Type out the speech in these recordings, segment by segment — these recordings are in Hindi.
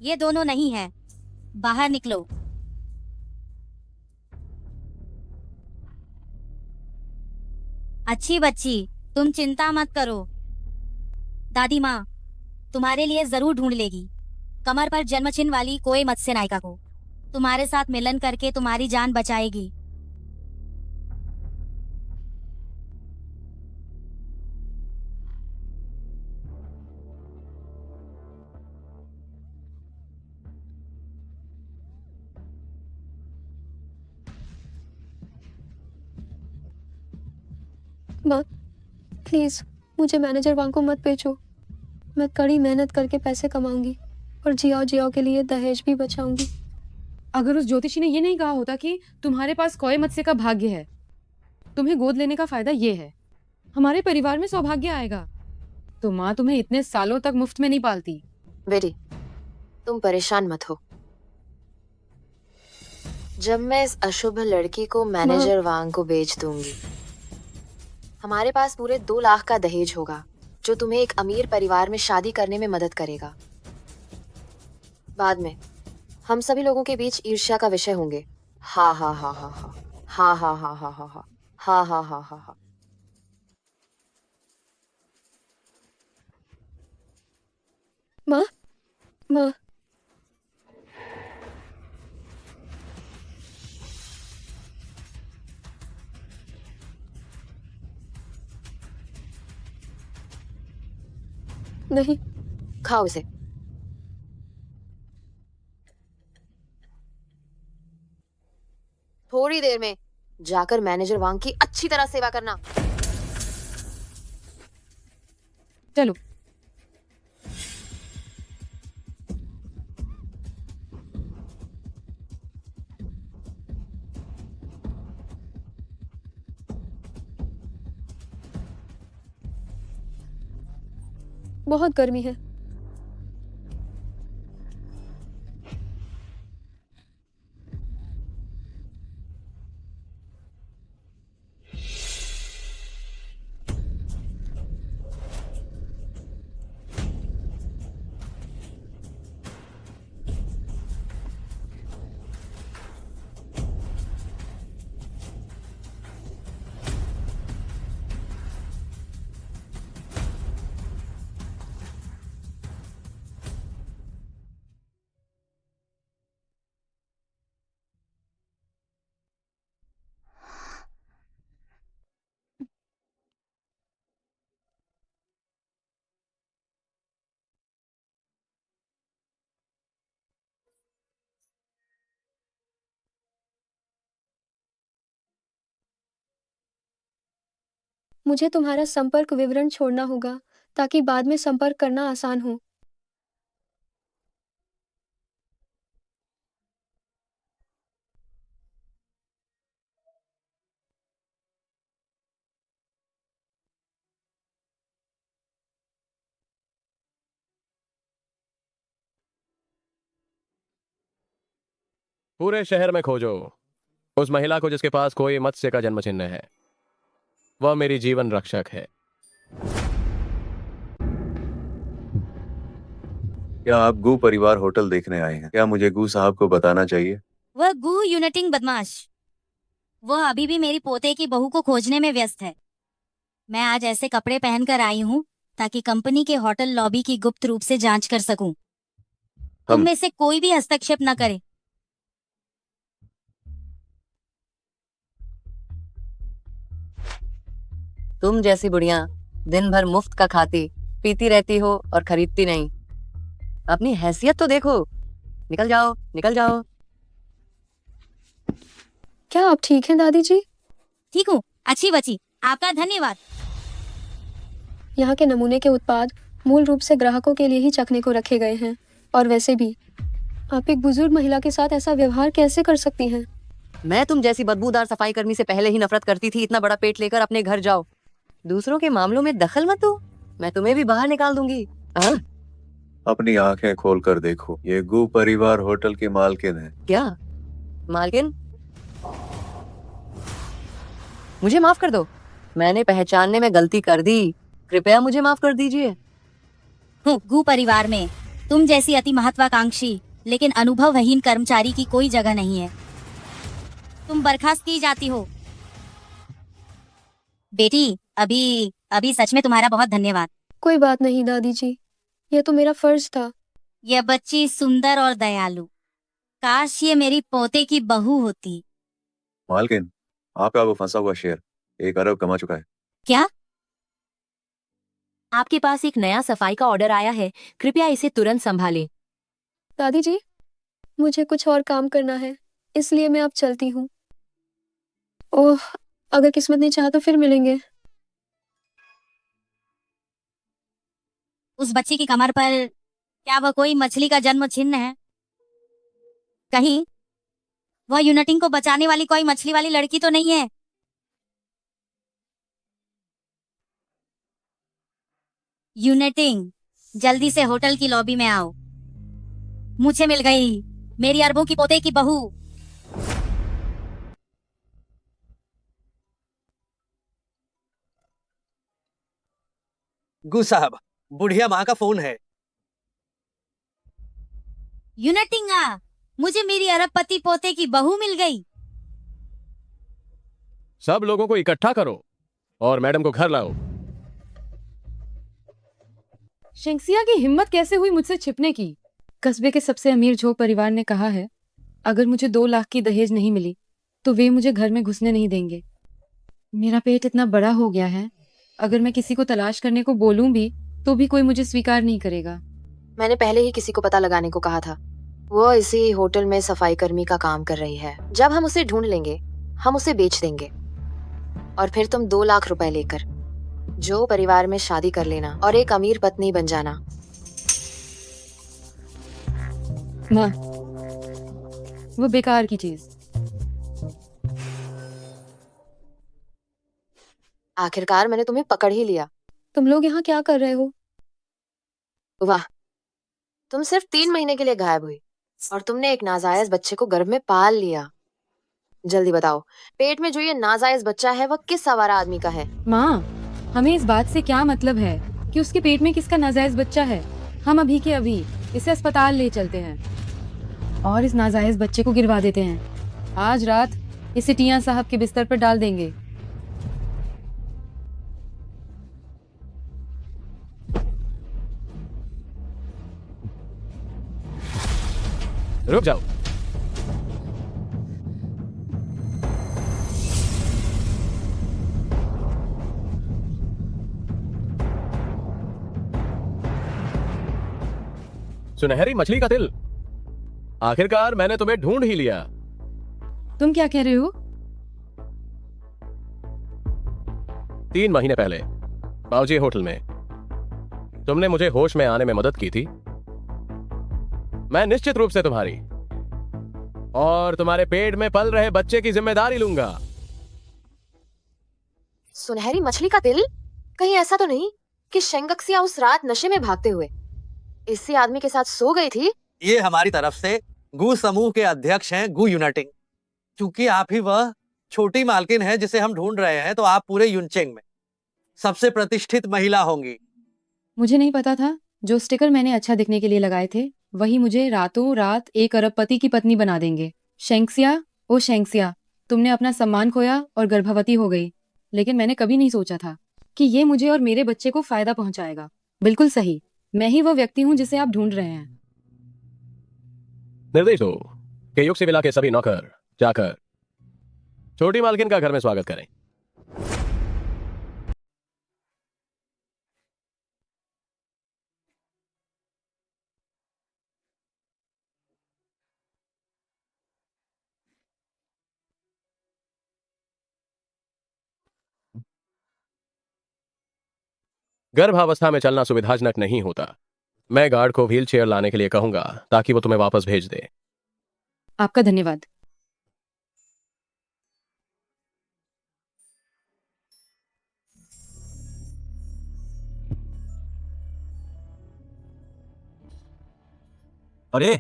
ये दोनों नहीं है, बाहर निकलो। अच्छी बच्ची, तुम चिंता मत करो। दादी माँ तुम्हारे लिए जरूर ढूंढ लेगी कमर पर जन्म चिन्ह वाली कोई मत्स्य नायिका को। तुम्हारे साथ मिलन करके तुम्हारी जान बचाएगी। माँ प्लीज मुझे मैनेजर वांग को मत भेजो। मैं कड़ी मेहनत करके पैसे कमाऊंगी और जियाओ जियाओ के लिए दहेज भी बचाऊंगी। अगर उस ज्योतिषी ने ये नहीं कहा होता कि तुम्हारे पास कोई मत्स्य का भाग्य है, तुम्हें गोद लेने का फायदा ये है, हमारे परिवार में सौभाग्य आएगा, तो माँ तुम्हें इतने सालों तक मुफ्त में नहीं पालती। बेटी, तुम परेशान मत हो। जब मैं इस अशुभ लड़की को मैनेजर वांग को बेच दूंगी, हमारे पास पूरे 2 लाख का दहेज होगा जो तुम्हें एक अमीर परिवार में शादी करने में मदद करेगा। बाद में हम सभी लोगों के बीच ईर्ष्या का विषय होंगे। हा हा हा हा हा हा हा हा हा हा हा हा हा हा हा। माँ माँ नहीं, खाओ इसे। थोड़ी देर में जाकर मैनेजर वांग की अच्छी तरह सेवा करना। चलो। बहुत गर्मी है। मुझे तुम्हारा संपर्क विवरण छोड़ना होगा ताकि बाद में संपर्क करना आसान हो। पूरे शहर में खोजो उस महिला को जिसके पास कोई मत्स्य का जन्म चिन्ह है। वह मेरी जीवन रक्षक है। क्या आप गू परिवार होटल देखने आए हैं? क्या मुझे गू साहब को बताना चाहिए? वह गू यूनिटिंग बदमाश, वह अभी भी मेरी पोते की बहू को खोजने में व्यस्त है। मैं आज ऐसे कपड़े पहनकर आई हूँ ताकि कंपनी के होटल लॉबी की गुप्त रूप से जांच कर सकूं। तुम में से कोई भी हस्तक्षेप न करे। तुम जैसी बुढ़िया दिन भर मुफ्त का खाती पीती रहती हो और खरीदती नहीं। अपनी हैसियत तो देखो। निकल जाओ, निकल जाओ। क्या आप ठीक हैं दादी जी? ठीक हूँ, अच्छी बची, आपका धन्यवाद। यहाँ के नमूने के उत्पाद मूल रूप से ग्राहकों के लिए ही चखने को रखे गए हैं। और वैसे भी आप एक बुजुर्ग महिला के साथ ऐसा व्यवहार कैसे कर सकती हैं? मैं तुम जैसी बदबूदार सफाई कर्मी से पहले ही नफरत करती थी। इतना बड़ा पेट लेकर अपने घर जाओ। दूसरों के मामलों में दखल मत दो, मैं तुम्हें भी बाहर निकाल दूंगी। अपनी आंखें खोल कर देखो, ये गू परिवार होटल के मालकिन है। क्या मालकिन? मुझे माफ कर दो, मैंने पहचानने में गलती कर दी। कृपया मुझे माफ कर दीजिए। हूँ गू परिवार में तुम जैसी अति महत्वाकांक्षी लेकिन अनुभवहीन कर्मचारी की कोई जगह नहीं है। तुम बर्खास्त की जाती हो। बेटी, अभी अभी सच में तुम्हारा बहुत धन्यवाद। कोई बात नहीं दादी जी, यह तो मेरा फर्ज था। यह बच्ची सुंदर और दयालु, काश ये मेरी पोते की बहू होती। मालकिन, आपका वो फंसा हुआ शेर 1 अरब कमा चुका है। क्या? आपके पास एक नया सफाई का ऑर्डर आया है, कृपया इसे तुरंत संभालें। दादी जी, मुझे कुछ और काम करना है, इसलिए मैं अब चलती हूँ। ओह, अगर किस्मत ने चाहा तो फिर मिलेंगे। उस बच्ची की कमर पर क्या वह कोई मछली का जन्म चिन्ह है? कहीं वह यूनिटिंग को बचाने वाली कोई मछली वाली लड़की तो नहीं है? यूनिटिंग, जल्दी से होटल की लॉबी में आओ। मुझे मिल गई मेरी अरबों की पोते की बहू। गु साहब, बुढ़िया माँ का फोन है। यूनिटिंगा, मुझे मेरी अरबपति पोते की बहू मिल गई। सब लोगों को इकट्ठा करो और मैडम को घर लाओ। शेंक्सिया की हिम्मत कैसे हुई मुझसे छिपने की? कस्बे के सबसे अमीर झो परिवार ने कहा है, अगर मुझे 2 लाख की दहेज नहीं मिली तो वे मुझे घर में घुसने नहीं देंगे। मेरा पेट इतना बड़ा हो गया है, अगर मैं किसी को तलाश करने को बोलूं भी तो भी कोई मुझे स्वीकार नहीं करेगा। मैंने पहले ही किसी को पता लगाने को कहा था। वो इसी होटल में सफाई कर्मी का काम कर रही है। जब हम उसे ढूंढ लेंगे, हम उसे बेच देंगे और फिर तुम 2 लाख रुपए लेकर जो परिवार में शादी कर लेना और एक अमीर पत्नी बन जाना। माँ, वो बेकार की चीज। आखिरकार मैंने तुम्हें पकड़ ही लिया। तुम लोग यहाँ क्या कर रहे हो? वाह, तुम सिर्फ 3 महीने के लिए गायब हुई और तुमने एक नाजायज बच्चे को गर्भ में पाल लिया। जल्दी बताओ, पेट में जो ये नाजायज बच्चा है वह किस आवारा आदमी का है? माँ, हमें इस बात से क्या मतलब है कि उसके पेट में किसका नाजायज बच्चा है। हम अभी के अभी इसे अस्पताल ले चलते हैं और इस नाजायज बच्चे को गिरवा देते हैं। आज रात इसे टिया साहब के बिस्तर पर डाल देंगे। रुक जाओ। सुनहरी मछली का दिल, आखिरकार मैंने तुम्हें ढूंढ ही लिया। तुम क्या कह रहे हो? 3 महीने पहले बाऊजी होटल में तुमने मुझे होश में आने में मदद की थी। मैं निश्चित रूप से तुम्हारी और तुम्हारे पेट में पल रहे बच्चे की जिम्मेदारी लूंगा। सुनहरी मछली का दिल? कहीं ऐसा तो नहीं कि शेंगक्सिया उस रात नशे में भागते हुए इसी आदमी के साथ सो गई थी? ये हमारी तरफ से गु समूह के अध्यक्ष हैं गु यूनिटिंग। क्योंकि आप ही वह छोटी मालकिन है जिसे हम ढूंढ रहे हैं, तो आप पूरे यूनचेंग में सबसे प्रतिष्ठित महिला होंगी। मुझे नहीं पता था जो स्टिकर मैंने अच्छा दिखने के लिए लगाए थे वही मुझे रातों रात 1 अरबपति की पत्नी बना देंगे। शेंक्सिया, ओ शेंक्सिया, तुमने अपना सम्मान खोया और गर्भवती हो गई, लेकिन मैंने कभी नहीं सोचा था कि ये मुझे और मेरे बच्चे को फायदा पहुंचाएगा। बिल्कुल सही, मैं ही वो व्यक्ति हूँ जिसे आप ढूंढ रहे हैं। निर्देश दो कि युग सिविला के सभी नौकर जाकर छोटी मालकिन का घर में स्वागत करें। गर्भावस्था में चलना सुविधाजनक नहीं होता। मैं गार्ड को व्हील चेयर लाने के लिए कहूंगा ताकि वो तुम्हें वापस भेज दे। आपका धन्यवाद। अरे,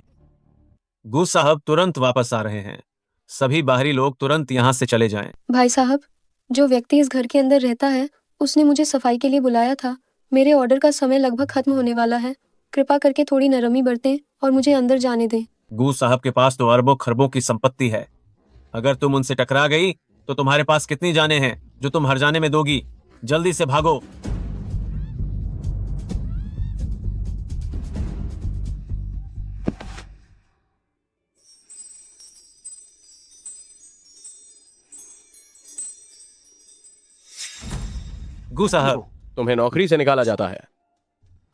गु साहब तुरंत वापस आ रहे हैं। सभी बाहरी लोग तुरंत यहाँ से चले जाएं। भाई साहब, जो व्यक्ति इस घर के अंदर रहता है उसने मुझे सफाई के लिए बुलाया था। मेरे ऑर्डर का समय लगभग खत्म होने वाला है। कृपा करके थोड़ी नरमी बरतें और मुझे अंदर जाने दें। गू साहब के पास तो अरबों खरबों की संपत्ति है। अगर तुम उनसे टकरा गई तो तुम्हारे पास कितनी जानें हैं जो तुम हर जाने में दोगी? जल्दी से भागो। गू साहब, तुम्हें नौकरी से निकाला जाता है।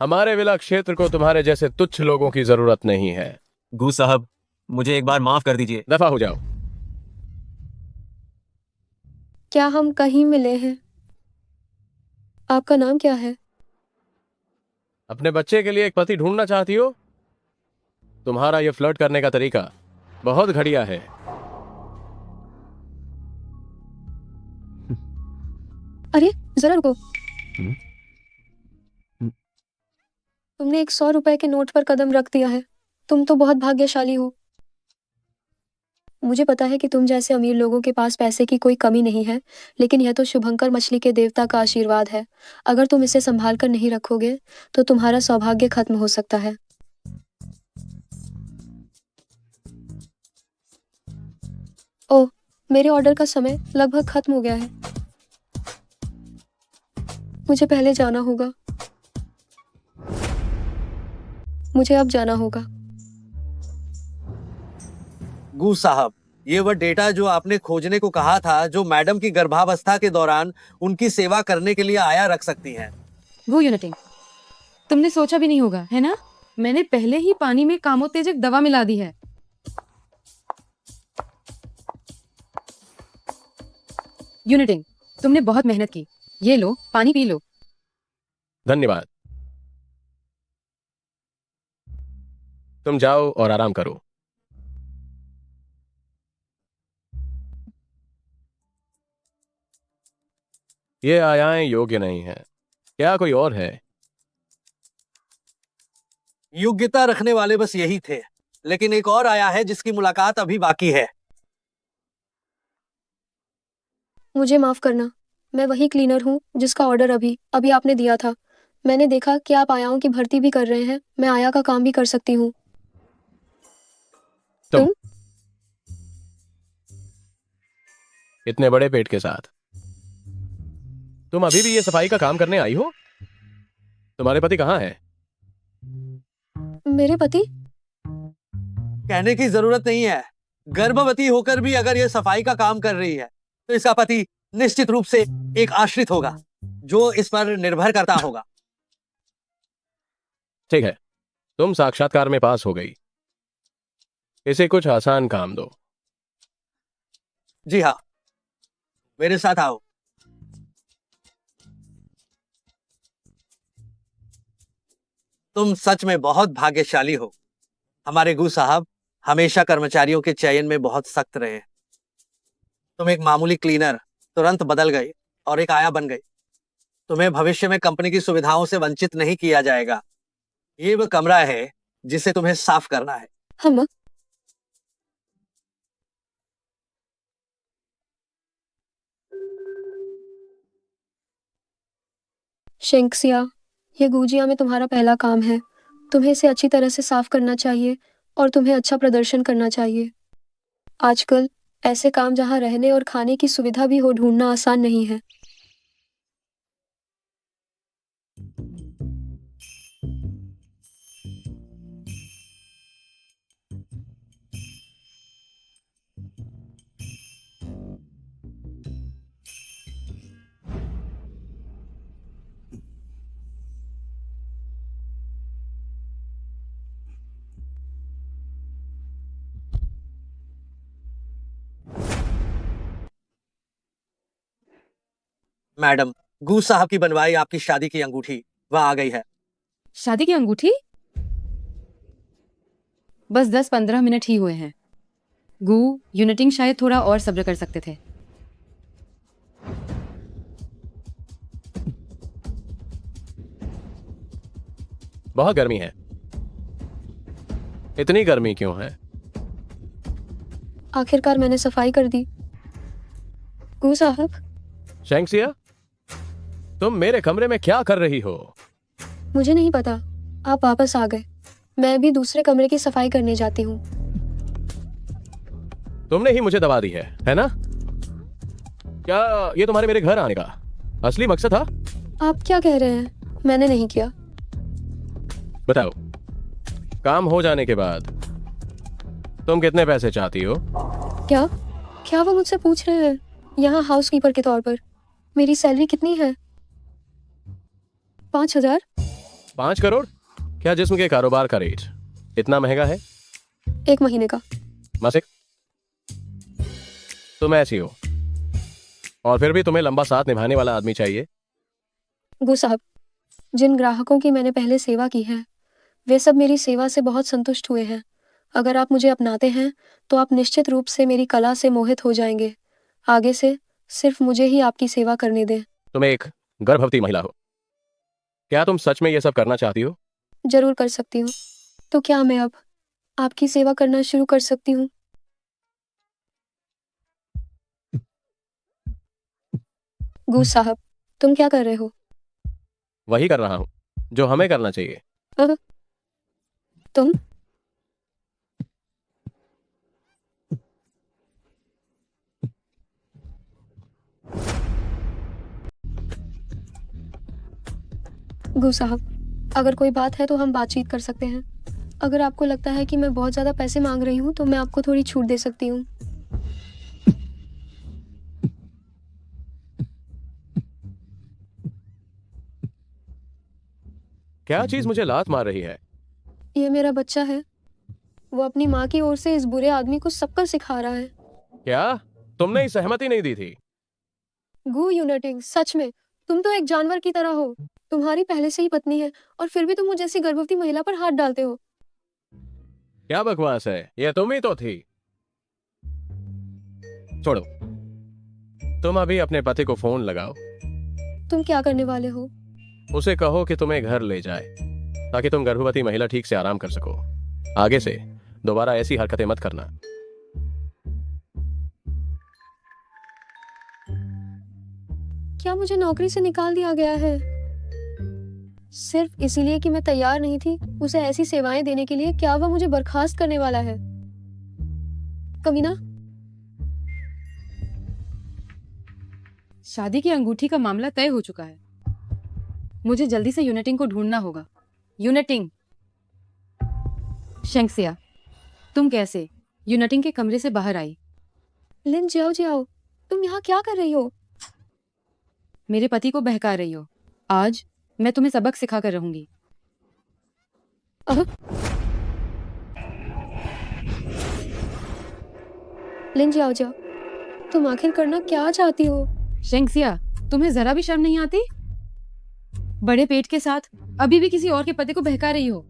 हमारे विला क्षेत्र को तुम्हारे जैसे तुच्छ लोगों की जरूरत नहीं है। गू साहब, मुझे एक बार माफ कर दीजिए। दफा हो जाओ। क्या हम कहीं मिले हैं? आपका नाम क्या है? अपने बच्चे के लिए एक पति ढूंढना चाहती हो? तुम्हारा यह फ्लर्ट करने का तरीका बहुत घटिया है। अरे जरा रुको। तुमने एक 100 रुपए के नोट पर कदम रख दिया है। तुम तो बहुत भाग्यशाली हो। मुझे पता है कि तुम जैसे अमीर लोगों के पास पैसे की कोई कमी नहीं है, लेकिन यह तो शुभंकर मछली के देवता का आशीर्वाद है। अगर तुम इसे संभाल कर नहीं रखोगे तो तुम्हारा सौभाग्य खत्म हो सकता है। ओह, मेरे ऑर्डर का समय लगभग खत्म हो गया है। मुझे पहले जाना होगा। मुझे अब जाना होगा। गू साहब, ये वह डेटा जो आपने खोजने को कहा था, जो मैडम की गर्भावस्था के दौरान उनकी सेवा करने के लिए आया रख सकती हैं। गू यूनिटिंग, तुमने सोचा भी नहीं होगा, है ना? मैंने पहले ही पानी में कामोत्तेजक दवा मिला दी है। यूनिटिंग, तुमने बहुत मेहनत की। ये लो, पानी पी लो। धन्यवाद। तुम जाओ और आराम करो। ये आयाएं योग्य नहीं है। क्या कोई और है? योग्यता रखने वाले बस यही थे, लेकिन एक और आया है जिसकी मुलाकात अभी बाकी है। मुझे माफ करना, मैं वही क्लीनर हूँ जिसका ऑर्डर अभी अभी आपने दिया था। मैंने देखा कि आप आयाओं की भर्ती भी कर रहे हैं। मैं आया का काम भी कर सकती हूँ। तुम इतने बड़े पेट के साथ तुम अभी भी ये सफाई का काम करने आई हो? तुम्हारे पति कहाँ है? मेरे पति? कहने की जरूरत नहीं है। गर्भवती होकर भी अगर ये सफाई का काम कर रही है तो इसका पति निश्चित रूप से एक आश्रित होगा जो इस पर निर्भर करता होगा। ठीक है, तुम साक्षात्कार में पास हो गई। इसे कुछ आसान काम दो। जी हाँ, मेरे साथ आओ। तुम सच में बहुत भाग्यशाली हो। हमारे गू साहब हमेशा कर्मचारियों के चयन में बहुत सख्त रहे। तुम एक मामूली क्लीनर तुरंत बदल गई और एक आया बन गई। तुम्हें भविष्य में कंपनी की सुविधाओं से वंचित नहीं किया जाएगा। ये वो कमरा है जिसे तुम्हें साफ करना है। हम शेंक्सिया, ये गुजिया में तुम्हारा पहला काम है। तुम्हें इसे अच्छी तरह से साफ करना चाहिए और तुम्हें अच्छा प्रदर्शन करना चाहिए। आजकल ऐसे काम जहाँ रहने और खाने की सुविधा भी हो ढूंढना आसान नहीं है। मैडम, गू साहब की बनवाई आपकी शादी की अंगूठी वह आ गई है। शादी की अंगूठी? बस 10-15 मिनट ही हुए हैं। गू यूनिटिंग शायद थोड़ा और सब्र कर सकते थे। बहुत गर्मी है। इतनी गर्मी क्यों है? आखिरकार मैंने सफाई कर दी। गू साहब, शेंक्सिया, तुम मेरे कमरे में क्या कर रही हो? मुझे नहीं पता। आप वापस आ गए। मैं भी दूसरे कमरे की सफाई करने जाती हूँ। तुमने ही मुझे दबा दी है ना? क्या ये तुम्हारे मेरे घर आने का असली मकसद था? आप क्या कह रहे हैं? मैंने नहीं किया। बताओ, काम हो जाने के बाद तुम कितने पैसे चाहती हो? क्या क्या वो मुझसे पूछ रहे हैं? यहाँ हाउसकीपर के तौर पर मेरी सैलरी कितनी है? 5,000? 5 करोड़? क्या जिस्म के कारोबार का रेट इतना महंगा है? 1 महीने का। मासिक? तुम ऐसी हो और फिर भी तुम्हें लंबा साथ निभाने वाला आदमी चाहिए। गो साहब, जिन ग्राहकों की मैंने पहले सेवा की है वे सब मेरी सेवा से बहुत संतुष्ट हुए हैं। अगर आप मुझे अपनाते हैं तो आप निश्चित रूप से मेरी कला से मोहित हो जाएंगे। आगे से सिर्फ मुझे ही आपकी सेवा करने दें। तुम एक गर्भवती महिला हो। क्या तुम सच में ये सब करना चाहती हो? जरूर कर सकती हूँ। तो क्या मैं अब आपकी सेवा करना शुरू कर सकती हूँ? गू साहब, तुम क्या कर रहे हो? वही कर रहा हूं जो हमें करना चाहिए। तुम? गू साहब, अगर कोई बात है तो हम बातचीत कर सकते हैं। अगर आपको लगता है कि मैं बहुत ज़्यादा पैसे मांग रही हूँ तो मैं आपको थोड़ी छूट दे सकती हूँ। क्या चीज मुझे लात मार रही है? ये मेरा बच्चा है। वो अपनी माँ की ओर से इस बुरे आदमी को सबका सिखा रहा है। क्या तुमने इस सहमति नहीं दी थी? गू यूनिटिंग, सच में तुम तो एक जानवर की तरह हो। तुम्हारी पहले से ही पत्नी है और फिर भी तुम मुझे जैसी गर्भवती महिला पर हाथ डालते हो। क्या बकवास है, ये तुम ही तो थी। छोड़ो, तुम अभी अपने पति को फोन लगाओ। तुम क्या करने वाले हो? उसे कहो कि तुम्हें घर ले जाए ताकि तुम गर्भवती महिला ठीक से आराम कर सको। आगे से दोबारा ऐसी हरकतें मत करना। क्या मुझे नौकरी से निकाल दिया गया है सिर्फ इसीलिए कि मैं तैयार नहीं थी उसे ऐसी सेवाएं देने के लिए? क्या वह मुझे बर्खास्त करने वाला है? कमीना। शादी की अंगूठी का मामला तय हो चुका है। मुझे जल्दी से यूनिटिंग को ढूंढना होगा। यूनिटिंग। शेंक्सिया, तुम कैसे यूनिटिंग के कमरे से बाहर आई? लिन जाओ जाओ, तुम यहाँ क्या कर रही हो? मेरे पति को बहका रही हो। आज मैं तुम्हें सबक सिखा कर रहूंगी। लिन जाओ जाओ, तुम आखिर करना क्या चाहती हो? शेंक्सिया, तुम्हें जरा भी शर्म नहीं आती? बड़े पेट के साथ अभी भी किसी और के पति को बहका रही हो।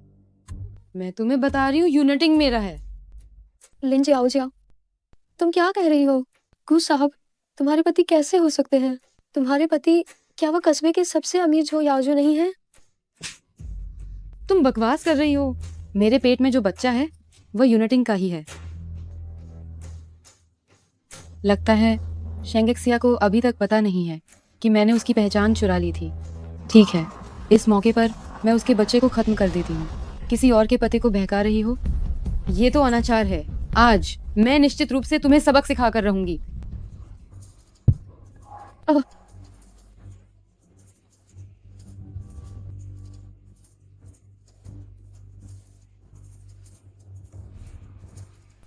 मैं तुम्हें बता रही हूँ, यूनिटिंग मेरा है। लिन जाओ जाओ, तुम क्या कह रही हो? गू साहब, तुम्हारे पति कैसे हो सकते हैं? तुम्हारे पति, क्या वह कस्बे के सबसे अमीर जो याजू नहीं है? तुम बकवास कर रही हो। मेरे पेट में जो बच्चा है वह यूनिटिंग का ही है। लगता है शेंगेक्सिया को अभी तक पता नहीं है कि मैंने उसकी पहचान चुरा ली थी। ठीक है, इस मौके पर मैं उसके बच्चे को खत्म कर देती हूँ। किसी और के पति को बहका रही हो, ये तो अनाचार है। आज मैं निश्चित रूप से तुम्हें सबक सिखा कर रहूंगी।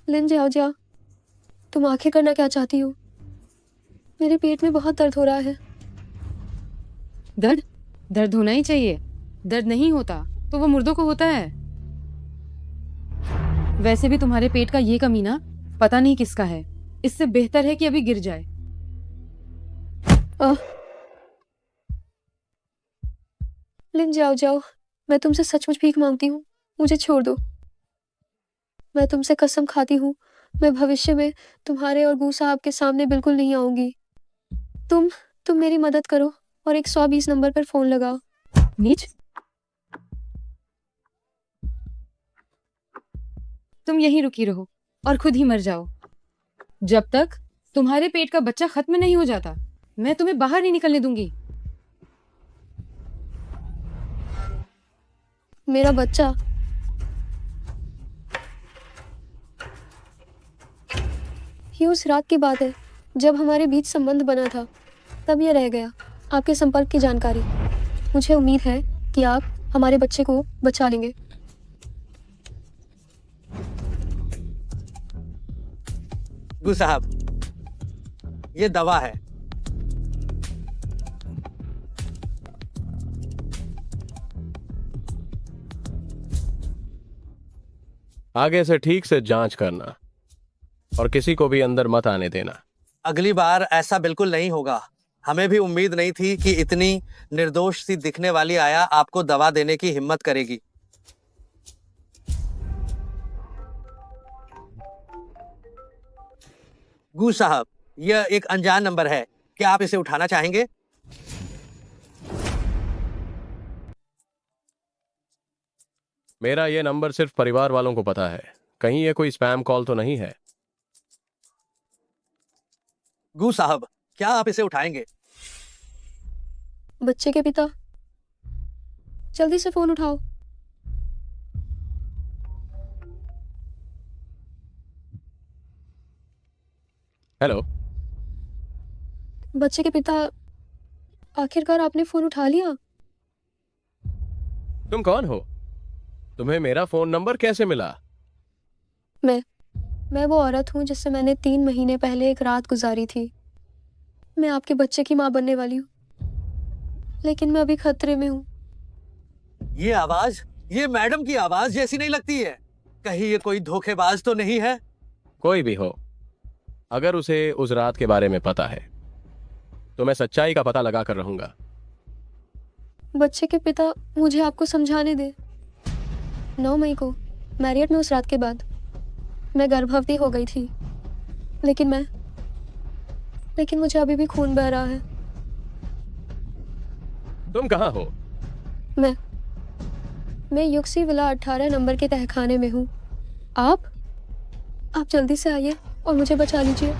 लिन जाओ जाओ, तुम आखिर करना क्या चाहती हो? मेरे पेट में बहुत दर्द हो रहा है। दर्द? दर्द होना ही चाहिए। दर्द नहीं होता तो वो मुर्दों को होता है। वैसे भी तुम्हारे पेट का ये कमीना पता नहीं किसका है। इससे बेहतर है कि अभी गिर जाए। लिन जाओ जाओ, मैं तुमसे सचमुच भीख मांगती हूँ, मुझे छोड़ दो। मैं तुमसे कसम खाती हूँ, मैं भविष्य में तुम्हारे और गू साहब के सामने बिल्कुल नहीं आऊंगी। तुम मेरी मदद करो और 120 नंबर पर फोन लगाओ। नीच, तुम यहीं रुकी रहो और खुद ही मर जाओ। जब तक तुम्हारे पेट का बच्चा खत्म नहीं हो जाता मैं तुम्हें बाहर नहीं निकलने दूंगी। मेरा बच्चा। ये उस रात की बात है जब हमारे बीच संबंध बना था, तब ये रह गया आपके संपर्क की जानकारी। मुझे उम्मीद है कि आप हमारे बच्चे को बचा लेंगे। गु साहब, ये दवा है। आगे से ठीक से जांच करना और किसी को भी अंदर मत आने देना। अगली बार ऐसा बिल्कुल नहीं होगा। हमें भी उम्मीद नहीं थी कि इतनी निर्दोष सी दिखने वाली आया आपको दवा देने की हिम्मत करेगी। गु साहब, यह एक अनजान नंबर है, क्या आप इसे उठाना चाहेंगे? मेरा ये नंबर सिर्फ परिवार वालों को पता है, कहीं ये कोई स्पैम कॉल तो नहीं है। गु साहब, क्या आप इसे उठाएंगे? बच्चे के पिता, जल्दी से फोन उठाओ। हेलो। बच्चे के पिता, आखिरकार आपने फोन उठा लिया। तुम कौन हो? तुम्हें मेरा फोन नंबर कैसे मिला? मैं वो औरत हूँ जिससे मैंने 3 महीने पहले एक रात गुजारी थी। मैं आपके बच्चे की माँ बनने वाली हूँ, लेकिन मैं अभी खतरे में हूँ। ये आवाज, ये मैडम की आवाज जैसी नहीं लगती है। कहीं ये कोई धोखेबाज तो नहीं है? कोई भी हो, अगर उसे उस रात के बारे में पता है तो मैं सच्चाई का पता लगा कर रहूंगा। बच्चे के पिता, मुझे आपको समझाने दे। 9 मई को मैरियट में उस रात के बाद मैं गर्भवती हो गई थी, लेकिन मुझे अभी भी खून बह रहा है। तुम कहाँ हो? मैं युक्सी विला 18 नंबर के तहखाने में हूँ। आप जल्दी से आइए और मुझे बचा लीजिए।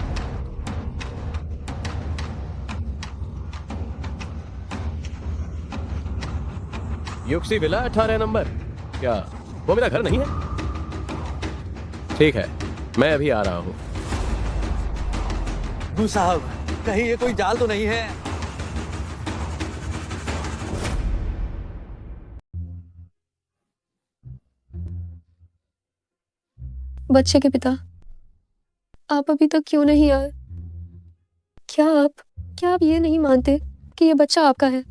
युक्सी विला 18 नंबर? क्या वो मेरा घर नहीं है? ठीक है, मैं अभी आ रहा हूँ। गु साहब, कहीं ये कोई जाल तो नहीं है? बच्चे के पिता, आप अभी तक क्यों नहीं आए? क्या आप ये नहीं मानते कि ये बच्चा आपका है?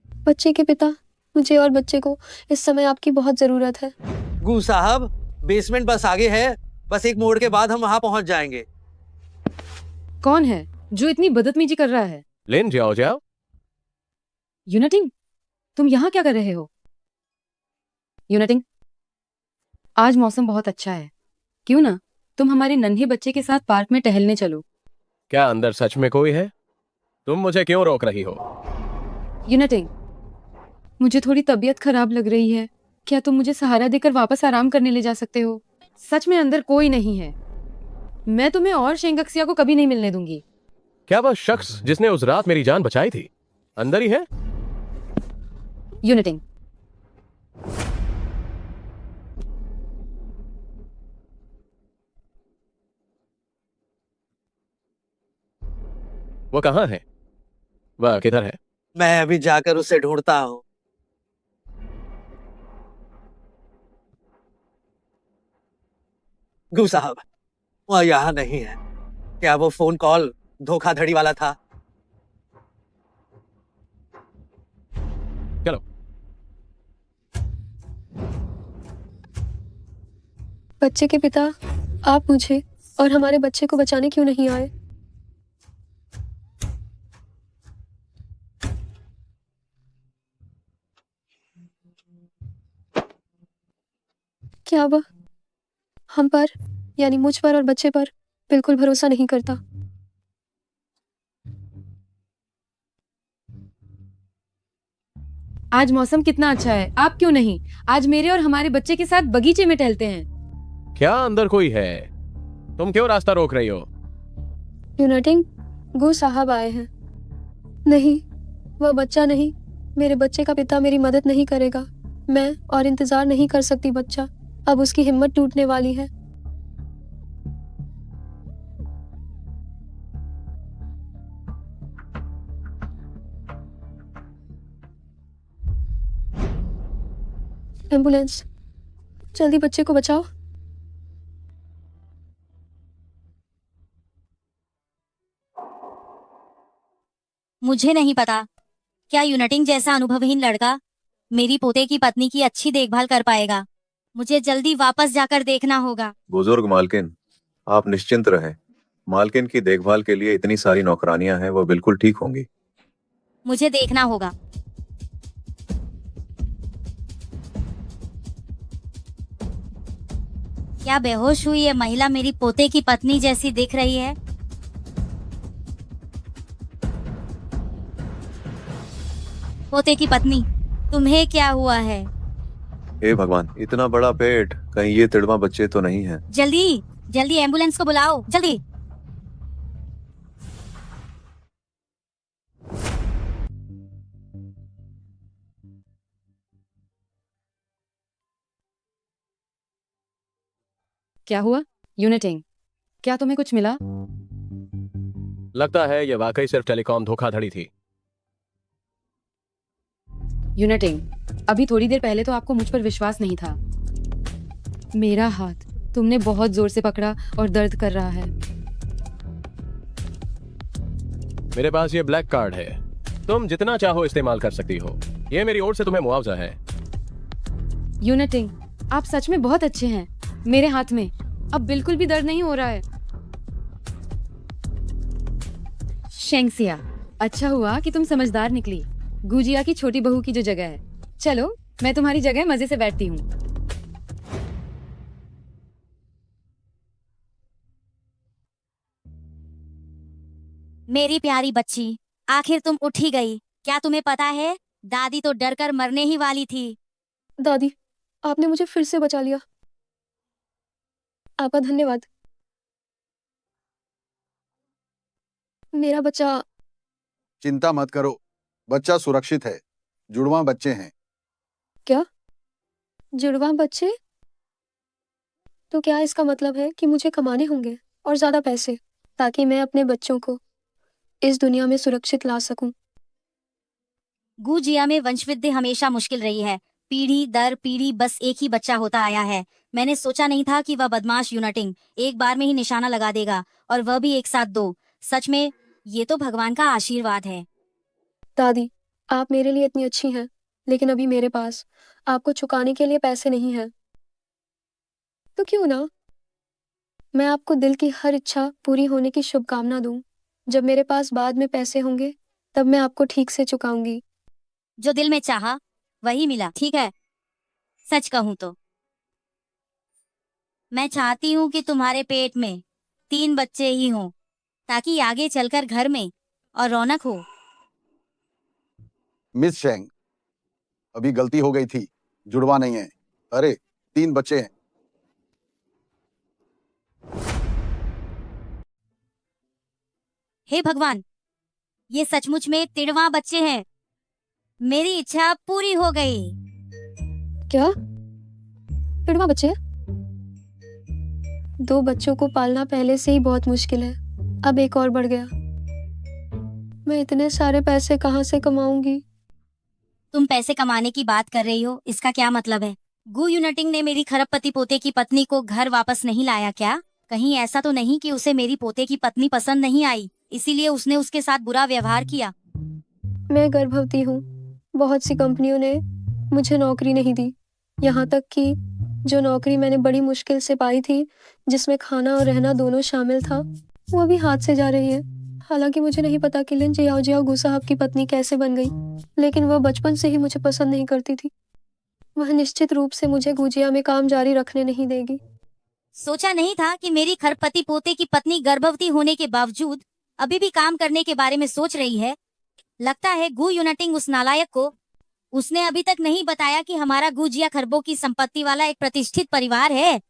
बच्चे के पिता, मुझे और बच्चे को इस समय आपकी बहुत जरूरत है। गु साहब, बेसमेंट बस आगे है, बस एक मोड़ के बाद हम वहां पहुंच जाएंगे। कौन है जो इतनी बदतमीजी कर रहा है? लिन, जाओ जाओ। यूनाटिंग, तुम यहाँ क्या कर रहे हो? यूनाटिंग, आज मौसम बहुत अच्छा है, क्यों ना तुम हमारे नन्हे बच्चे के साथ पार्क में टहलने चलो। क्या अंदर सच में कोई है? तुम मुझे क्यों रोक रही हो? यूनाटिंग, मुझे थोड़ी तबीयत खराब लग रही है, क्या तुम मुझे सहारा देकर वापस आराम करने ले जा सकते हो? सच में अंदर कोई नहीं है। मैं तुम्हें और शेंगक्सिया को कभी नहीं मिलने दूंगी। क्या वह शख्स जिसने उस रात मेरी जान बचाई थी अंदर ही है? यूनाटिंग, वो कहाँ है? वह किधर है? मैं अभी जाकर उसे ढूंढता हूँ। गु साहब, वह यहाँ नहीं है। क्या वो फोन कॉल धोखाधड़ी वाला था? चलो। बच्चे के पिता, आप मुझे और हमारे बच्चे को बचाने क्यों नहीं आए? क्या वह हम पर, यानी मुझ पर और बच्चे पर बिल्कुल भरोसा नहीं करता? आज मौसम कितना अच्छा है, आप क्यों नहीं आज मेरे और हमारे बच्चे के साथ बगीचे में टहलते हैं? क्या अंदर कोई है? तुम क्यों रास्ता रोक रही हो? यूनाटिंग, गु साहब आए हैं। नहीं, वह बच्चा नहीं, मेरे बच्चे का पिता मेरी मदद नहीं करेगा। मैं और इंतजार नहीं कर सकती बच्चा, अब उसकी हिम्मत टूटने वाली है। एम्बुलेंस, जल्दी बच्चे को बचाओ। मुझे नहीं पता क्या यूनिटिंग जैसा अनुभवहीन लड़का मेरी पोते की पत्नी की अच्छी देखभाल कर पाएगा। मुझे जल्दी वापस जाकर देखना होगा। बुजुर्ग मालकिन, आप निश्चिंत रहें। मालकिन की देखभाल के लिए इतनी सारी नौकरानियां हैं, वो बिल्कुल ठीक होंगी। मुझे देखना होगा। क्या बेहोश हुई ये महिला मेरी पोते की पत्नी जैसी दिख रही है? पोते की पत्नी, तुम्हें क्या हुआ है? हे भगवान, इतना बड़ा पेट, कहीं ये तिड़वा बच्चे तो नहीं हैं? जल्दी जल्दी एम्बुलेंस को बुलाओ, जल्दी। क्या हुआ? यूनिटिंग, क्या तुम्हें कुछ मिला? लगता है ये वाकई सिर्फ टेलीकॉम धोखाधड़ी थी। यूनिटिंग, अभी थोड़ी देर पहले तो आपको मुझ पर विश्वास नहीं था। मेरा हाथ तुमने बहुत जोर से पकड़ा और दर्द कर रहा है। मेरे पास ये ब्लैक कार्ड है, तुम जितना चाहो इस्तेमाल कर सकती हो। ये मेरी ओर से तुम्हें मुआवजा है। यूनिटिंग, आप सच में बहुत अच्छे हैं। मेरे हाथ में अब बिल्कुल भी दर्द नहीं हो रहा है। शेंगसिया, अच्छा हुआ कि तुम समझदार निकली। गुजिया की छोटी बहू की जो जगह है। चलो, मैं तुम्हारी जगह मजे से बैठती हूँ। मेरी प्यारी बच्ची, आखिर तुम उठ ही गई। क्या तुम्हें पता है, दादी तो डर कर मरने ही वाली थी। दादी, आपने मुझे फिर से बचा लिया। आपका धन्यवाद। मेरा बच्चा। चिंता मत करो, बच्चा सुरक्षित है। जुड़वा बच्चे हैं। क्या? जुड़वा बच्चे? तो क्या इसका मतलब है कि मुझे कमाने होंगे और ज्यादा पैसे, ताकि मैं अपने बच्चों को इस दुनिया में सुरक्षित ला सकूं? गुजिया में वंशवृद्धि हमेशा मुश्किल रही है। पीढ़ी दर पीढ़ी बस एक ही बच्चा होता आया है। मैंने सोचा नहीं था कि वह बदमाश यूनिटिंग एक बार में ही निशाना लगा देगा, और वह भी एक साथ दो। सच में ये तो भगवान का आशीर्वाद है। दादी, आप मेरे लिए इतनी अच्छी हैं, लेकिन अभी मेरे पास आपको चुकाने के लिए पैसे नहीं हैं। तो क्यों ना मैं आपको दिल की हर इच्छा पूरी होने की शुभकामना दूं। जब मेरे पास बाद में पैसे होंगे, तब मैं आपको ठीक से चुकाऊंगी। जो दिल में चाहा वही मिला, ठीक है? सच कहूं तो मैं चाहती हूँ कि तुम्हारे पेट में 3 बच्चे ही हों, ताकि आगे चलकर घर में और रौनक हो। मिस शेंग, अभी गलती हो गई थी। जुड़वा नहीं है। अरे, 3 बच्चे हैं। हे भगवान, ये सचमुच में 3वां बच्चे हैं। मेरी इच्छा पूरी हो गई। क्या? जुड़वा बच्चे? 2 बच्चों को पालना पहले से ही बहुत मुश्किल है, अब एक और बढ़ गया। मैं इतने सारे पैसे कहाँ से कमाऊंगी? तुम पैसे कमाने की बात कर रही हो, इसका क्या मतलब है? गु यूनिटिंग ने मेरी खरबपति पोते की पत्नी को घर वापस नहीं लाया क्या? कहीं ऐसा तो नहीं कि उसे मेरी पोते की पत्नी पसंद नहीं आई, इसीलिए उसने उसके साथ बुरा व्यवहार किया? मैं गर्भवती हूँ। बहुत सी कंपनियों ने मुझे नौकरी नहीं दी, यहाँ तक कि जो नौकरी मैंने बड़ी मुश्किल से पाई थी, जिसमें खाना और रहना दोनों शामिल था, वो अभी हाथ से जा रही है। हालांकि मुझे नहीं पता कि लिन जियाओ जियाओ गु साहब की पत्नी कैसे बन गई, लेकिन वह बचपन से ही मुझे पसंद नहीं करती थी। वह निश्चित रूप से मुझे गुजिया में काम जारी रखने नहीं देगी। सोचा नहीं था कि मेरी खरबपति पोते की पत्नी गर्भवती होने के बावजूद अभी भी काम करने के बारे में सोच रही है। लगता है गु यूनिटिंग उस नालायक को उसने अभी तक नहीं बताया कि हमारा गुजिया खरबों की संपत्ति वाला एक प्रतिष्ठित परिवार है।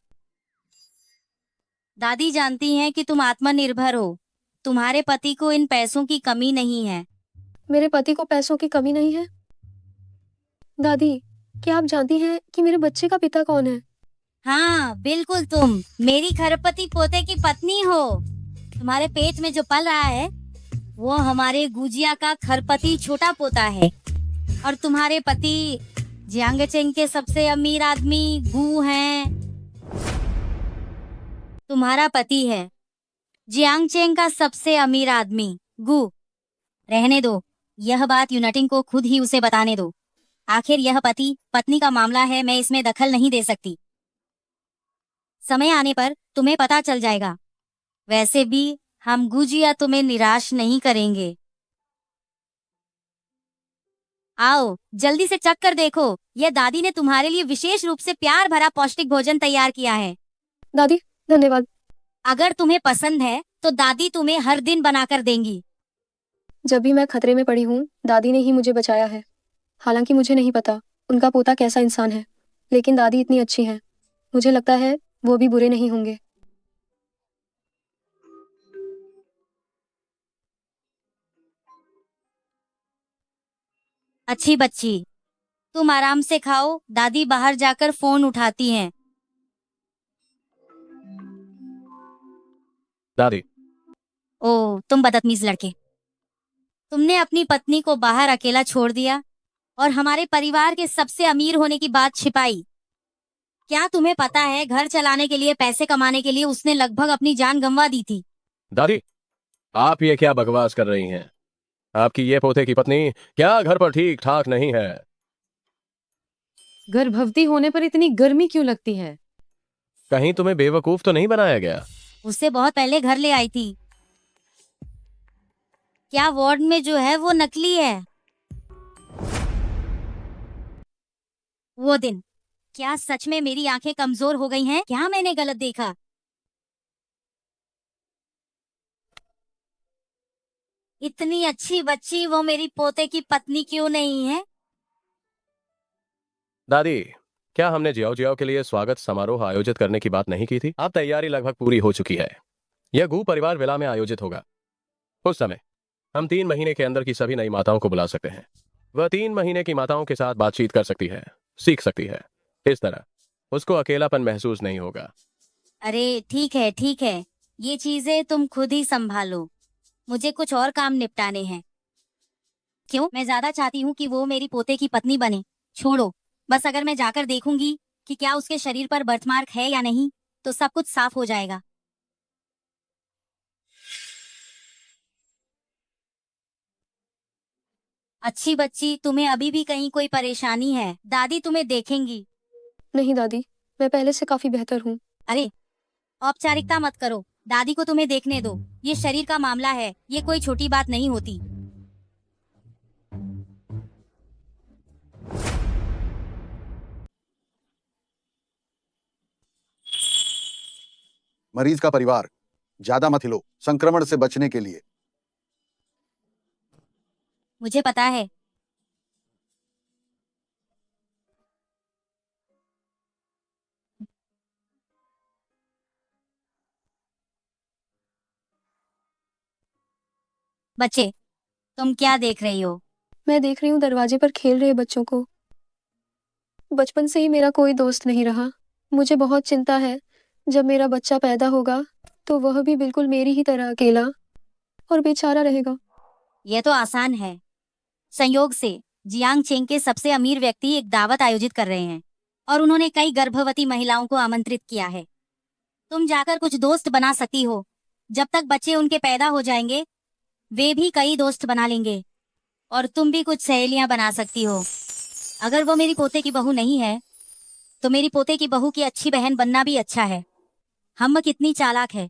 दादी जानती हैं कि तुम आत्मनिर्भर हो, तुम्हारे पति को इन पैसों की कमी नहीं है। मेरे पति को पैसों की कमी नहीं है? दादी, क्या आप जानती हैं कि मेरे बच्चे का पिता कौन है? हाँ बिल्कुल, तुम मेरी खरपति पोते की पत्नी हो। तुम्हारे पेट में जो पल रहा है वो हमारे गुजिया का खरपति छोटा पोता है, और तुम्हारे पति जियांगचेंग के सबसे अमीर आदमी गू हैं। तुम्हारा पति है जियांगचेंग का सबसे अमीर आदमी गू। रहने दो, यह बात यूनटिंग को खुद ही उसे बताने दो। आखिर यह पति पत्नी का मामला है, मैं इसमें दखल नहीं दे सकती। समय आने पर तुम्हें पता चल जाएगा। वैसे भी हम गुजिया तुम्हें निराश नहीं करेंगे। आओ जल्दी से चख कर देखो, यह दादी ने तुम्हारे लिए विशेष रूप से प्यार भरा पौष्टिक भोजन तैयार किया है। दादी, धन्यवाद। अगर तुम्हें पसंद है तो दादी तुम्हें हर दिन बनाकर देंगी। जब भी मैं खतरे में पड़ी हूँ, दादी ने ही मुझे बचाया है। हालांकि मुझे नहीं पता उनका पोता कैसा इंसान है, लेकिन दादी इतनी अच्छी है, मुझे लगता है वो भी बुरे नहीं होंगे। अच्छी बच्ची, तुम आराम से खाओ, दादी बाहर जाकर फोन उठाती हैं। दादी, ओह तुम बदतमीज लड़के, तुमने अपनी पत्नी को बाहर अकेला छोड़ दिया और हमारे परिवार के सबसे अमीर होने की बात छिपाई। क्या तुम्हें पता है घर चलाने के लिए, पैसे कमाने के लिए उसने लगभग अपनी जान गंवा दी थी। दादी, आप ये क्या बकवास कर रही हैं? आपकी ये पोते की पत्नी क्या घर पर ठीक ठाक नहीं है? गर्भवती होने पर इतनी गर्मी क्यों लगती है? कहीं तुम्हें बेवकूफ तो नहीं बनाया गया? उससे बहुत पहले घर ले आई थी। क्या वार्ड में जो है वो नकली है? वो दिन, क्या सच में मेरी आंखें कमजोर हो गई हैं? क्या मैंने गलत देखा? इतनी अच्छी बच्ची वो मेरी पोते की पत्नी क्यों नहीं है? दादी, क्या हमने जियाओ जियाओ के लिए स्वागत समारोह आयोजित करने की बात नहीं की थी? अब तैयारी लगभग पूरी हो चुकी है। यह गू परिवार विला में आयोजित होगा। उस समय हम 3 महीने के अंदर की सभी नई माताओं को बुला सकते हैं। वह 3 महीने की माताओं के साथ बातचीत कर सकती है, सीख सकती है। इस तरह उसको अकेलापन महसूस नहीं होगा। अरे ठीक है ठीक है, ये चीजें तुम खुद ही संभालो, मुझे कुछ और काम निपटाने हैं। क्यों? मैं ज्यादा चाहती हूँ कि वो मेरी पोते की पत्नी बने। छोड़ो, बस अगर मैं जाकर देखूंगी कि क्या उसके शरीर पर बर्थमार्क है या नहीं, तो सब कुछ साफ हो जाएगा। अच्छी बच्ची, तुम्हें अभी भी कहीं कोई परेशानी है? दादी तुम्हें देखेंगी। नहीं दादी, मैं पहले से काफी बेहतर हूँ। अरे औपचारिकता मत करो, दादी को तुम्हें देखने दो। ये शरीर का मामला है, ये कोई छोटी बात नहीं होती। मरीज का परिवार, ज्यादा मत हिलो संक्रमण से बचने के लिए। मुझे पता है। बच्चे, तुम क्या देख रही हो? मैं देख रही हूँ दरवाजे पर खेल रहे बच्चों को। बचपन से ही मेरा कोई दोस्त नहीं रहा। मुझे बहुत चिंता है, जब मेरा बच्चा पैदा होगा तो वह भी बिल्कुल मेरी ही तरह अकेला और बेचारा रहेगा। यह तो आसान है। संयोग से जियांग चेंग के सबसे अमीर व्यक्ति एक दावत आयोजित कर रहे हैं और उन्होंने कई गर्भवती महिलाओं को आमंत्रित किया है। तुम जाकर कुछ दोस्त बना सकती हो। जब तक बच्चे उनके पैदा हो जाएंगे, वे भी कई दोस्त बना लेंगे और तुम भी कुछ सहेलियां बना सकती हो। अगर वो मेरी पोते की बहू नहीं है, तो मेरी पोते की बहू की अच्छी बहन बनना भी अच्छा है। हम कितनी चालाक है।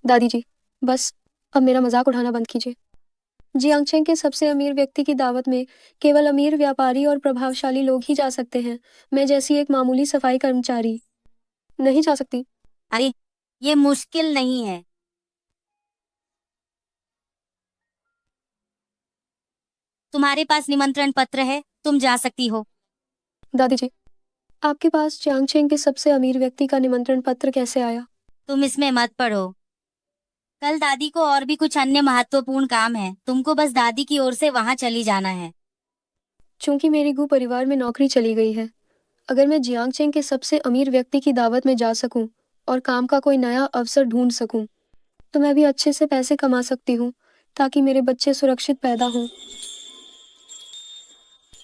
दादी जी, बस अब मेरा मजाक उड़ाना बंद कीजिए। जियांगचेंग के सबसे अमीर व्यक्ति की दावत में केवल अमीर व्यापारी और प्रभावशाली लोग ही जा सकते हैं। मैं जैसी एक मामूली सफाई कर्मचारी नहीं जा सकती। अरे ये मुश्किल नहीं है। तुम्हारे पास निमंत्रण पत्र है, तुम जा सकती हो। दादी जी, आपके पास जियांगचेंग के सबसे अमीर व्यक्ति का निमंत्रण पत्र कैसे आया? तुम इसमें मत पढ़ो। कल दादी को और भी कुछ अन्य महत्वपूर्ण काम है, तुमको बस दादी की ओर से वहां चली जाना है। चूंकि मेरी गु परिवार में नौकरी चली गई है, अगर मैं जियांगचेंग के सबसे अमीर व्यक्ति की दावत में जा सकूं और काम का कोई नया अवसर ढूंढ सकूं, तो मैं भी अच्छे से पैसे कमा सकती हूँ ताकि मेरे बच्चे सुरक्षित पैदा हों।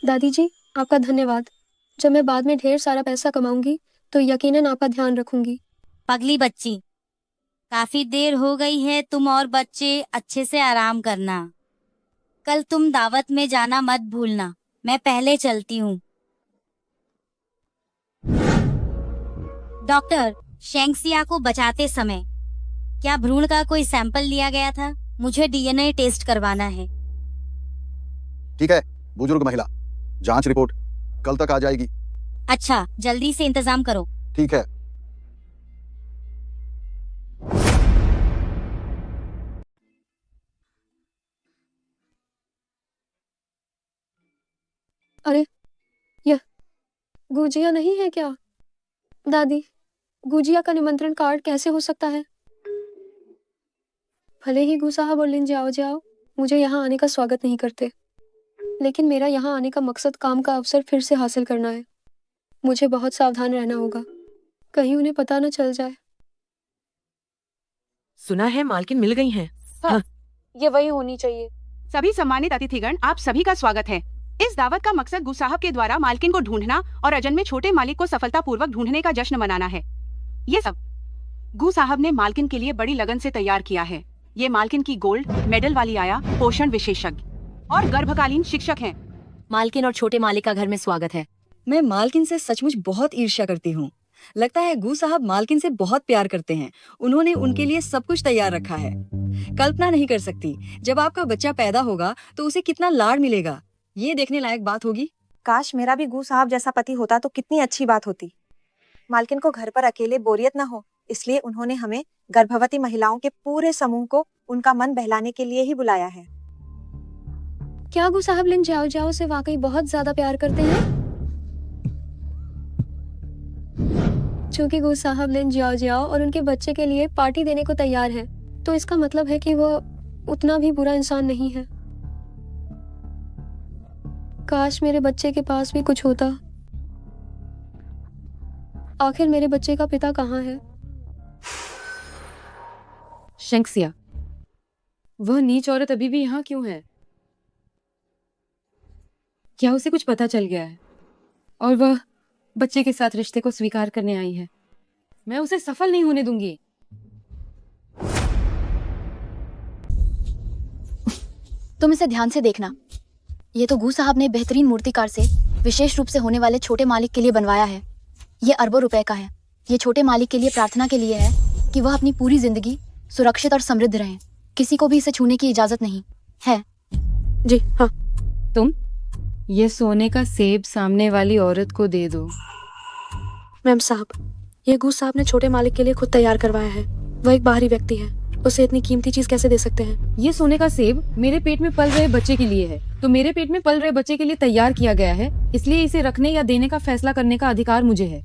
दादी जी, आपका धन्यवाद। जब मैं बाद में ढेर सारा पैसा कमाऊंगी तो यकीनन आपका ध्यान रखूंगी। पगली बच्ची, काफी देर हो गई है, तुम और बच्चे अच्छे से आराम करना। कल तुम दावत में जाना मत भूलना। मैं पहले चलती हूँ। डॉक्टर, शेंगसिया को बचाते समय क्या भ्रूण का कोई सैंपल लिया गया था? मुझे डीएनए टेस्ट करवाना है। ठीक है बुजुर्ग महिला, जांच रिपोर्ट कल तक आ जाएगी। अच्छा, जल्दी से इंतजाम करो। ठीक है। अरे, यह गुजिया नहीं है क्या? दादी, गुजिया का निमंत्रण कार्ड कैसे हो सकता है? भले ही गु साहब और लिन जाओ जाओ मुझे यहाँ आने का स्वागत नहीं करते, लेकिन मेरा यहाँ आने का मकसद काम का अवसर फिर से हासिल करना है। मुझे बहुत सावधान रहना होगा, कहीं उन्हें पता न चल जाए। सुना है मालकिन मिल गई हैं। ये वही होनी चाहिए। सभी सम्मानित अतिथिगण, आप सभी का स्वागत है। इस दावत का मकसद गु साहब के द्वारा मालकिन को ढूंढना और अजन में छोटे मालिक को सफलतापूर्वक ढूंढने का जश्न मनाना है। ये सब गु साहब ने मालकिन के लिए बड़ी लगन से तैयार किया है। ये मालकिन की गोल्ड मेडल वाली आया पोषण विशेषज्ञ और गर्भकालीन शिक्षक हैं। मालकिन और छोटे मालिक का घर में स्वागत है। मैं मालकिन से सचमुच बहुत ईर्ष्या करती हूँ। लगता है गु साहब मालकिन से बहुत प्यार करते हैं। उन्होंने उनके लिए सब कुछ तैयार रखा है। कल्पना नहीं कर सकती, जब आपका बच्चा पैदा होगा तो उसे कितना लाड़ मिलेगा। ये देखने लायक बात होगी। काश मेरा भी गु साहब जैसा पति होता तो कितनी अच्छी बात होती। मालकिन को घर पर अकेले बोरियत न हो, इसलिए उन्होंने हमें गर्भवती महिलाओं के पूरे समूह को उनका मन बहलाने के लिए ही बुलाया है। क्या गु साहब लिन जाओ जाओ से वाकई बहुत ज्यादा प्यार करते हैं? चूंकि गु साहब लिन जाओ जाओ और उनके बच्चे के लिए पार्टी देने को तैयार है, तो इसका मतलब है कि वो उतना भी बुरा इंसान नहीं है। काश मेरे बच्चे के पास भी कुछ होता। आखिर मेरे बच्चे का पिता कहाँ है? शेंगसिया, वह नीच औरत अभी भी यहाँ क्यों है? क्या उसे कुछ पता चल गया है और वह बच्चे के साथ रिश्ते को स्वीकार करने आई है? मैं उसे सफल नहीं होने दूंगी। तुम इसे ध्यान से देखना। ये तो गु साहब ने बेहतरीन मूर्तिकार से विशेष रूप से होने वाले छोटे मालिक के लिए बनवाया है। ये अरबों रुपए का है। ये छोटे मालिक के लिए प्रार्थना के लिए है कि वह अपनी पूरी जिंदगी सुरक्षित और समृद्ध रहें। किसी को भी इसे छूने की इजाजत नहीं है। जी हाँ। तुम ये सोने का सेब सामने वाली औरत को दे दो। मैम साहब, ये गु साहब ने छोटे मालिक के लिए खुद तैयार करवाया है। वह एक बाहरी व्यक्ति है, उसे इतनी कीमती चीज कैसे दे सकते हैं? ये सोने का सेब मेरे पेट में पल रहे बच्चे के लिए है, तो मेरे पेट में पल रहे बच्चे के लिए तैयार किया गया है, इसलिए इसे रखने या देने का फैसला करने का अधिकार मुझे है।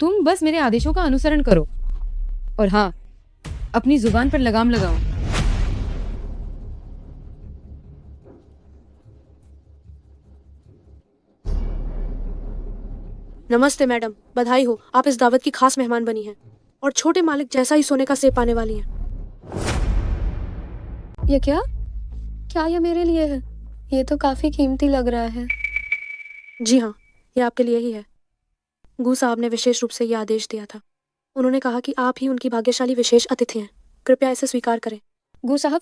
तुम बस मेरे आदेशों का अनुसरण करो और हाँ, अपनी जुबान पर लगाम लगाओ। नमस्ते मैडम, बधाई हो, आप इस दावत की खास मेहमान बनी हैं और छोटे मालिक जैसा ही सोने का सेब पाने वाली हैं। ये क्या ये मेरे लिए है? ये तो काफी कीमती लग रहा है। जी हाँ, ये आपके लिए ही है। गु साहब ने विशेष रूप से ये आदेश दिया था। उन्होंने कहा कि आप ही उनकी भाग्यशाली विशेष अतिथि हैं, कृपया इसे स्वीकार करें। गु साहब,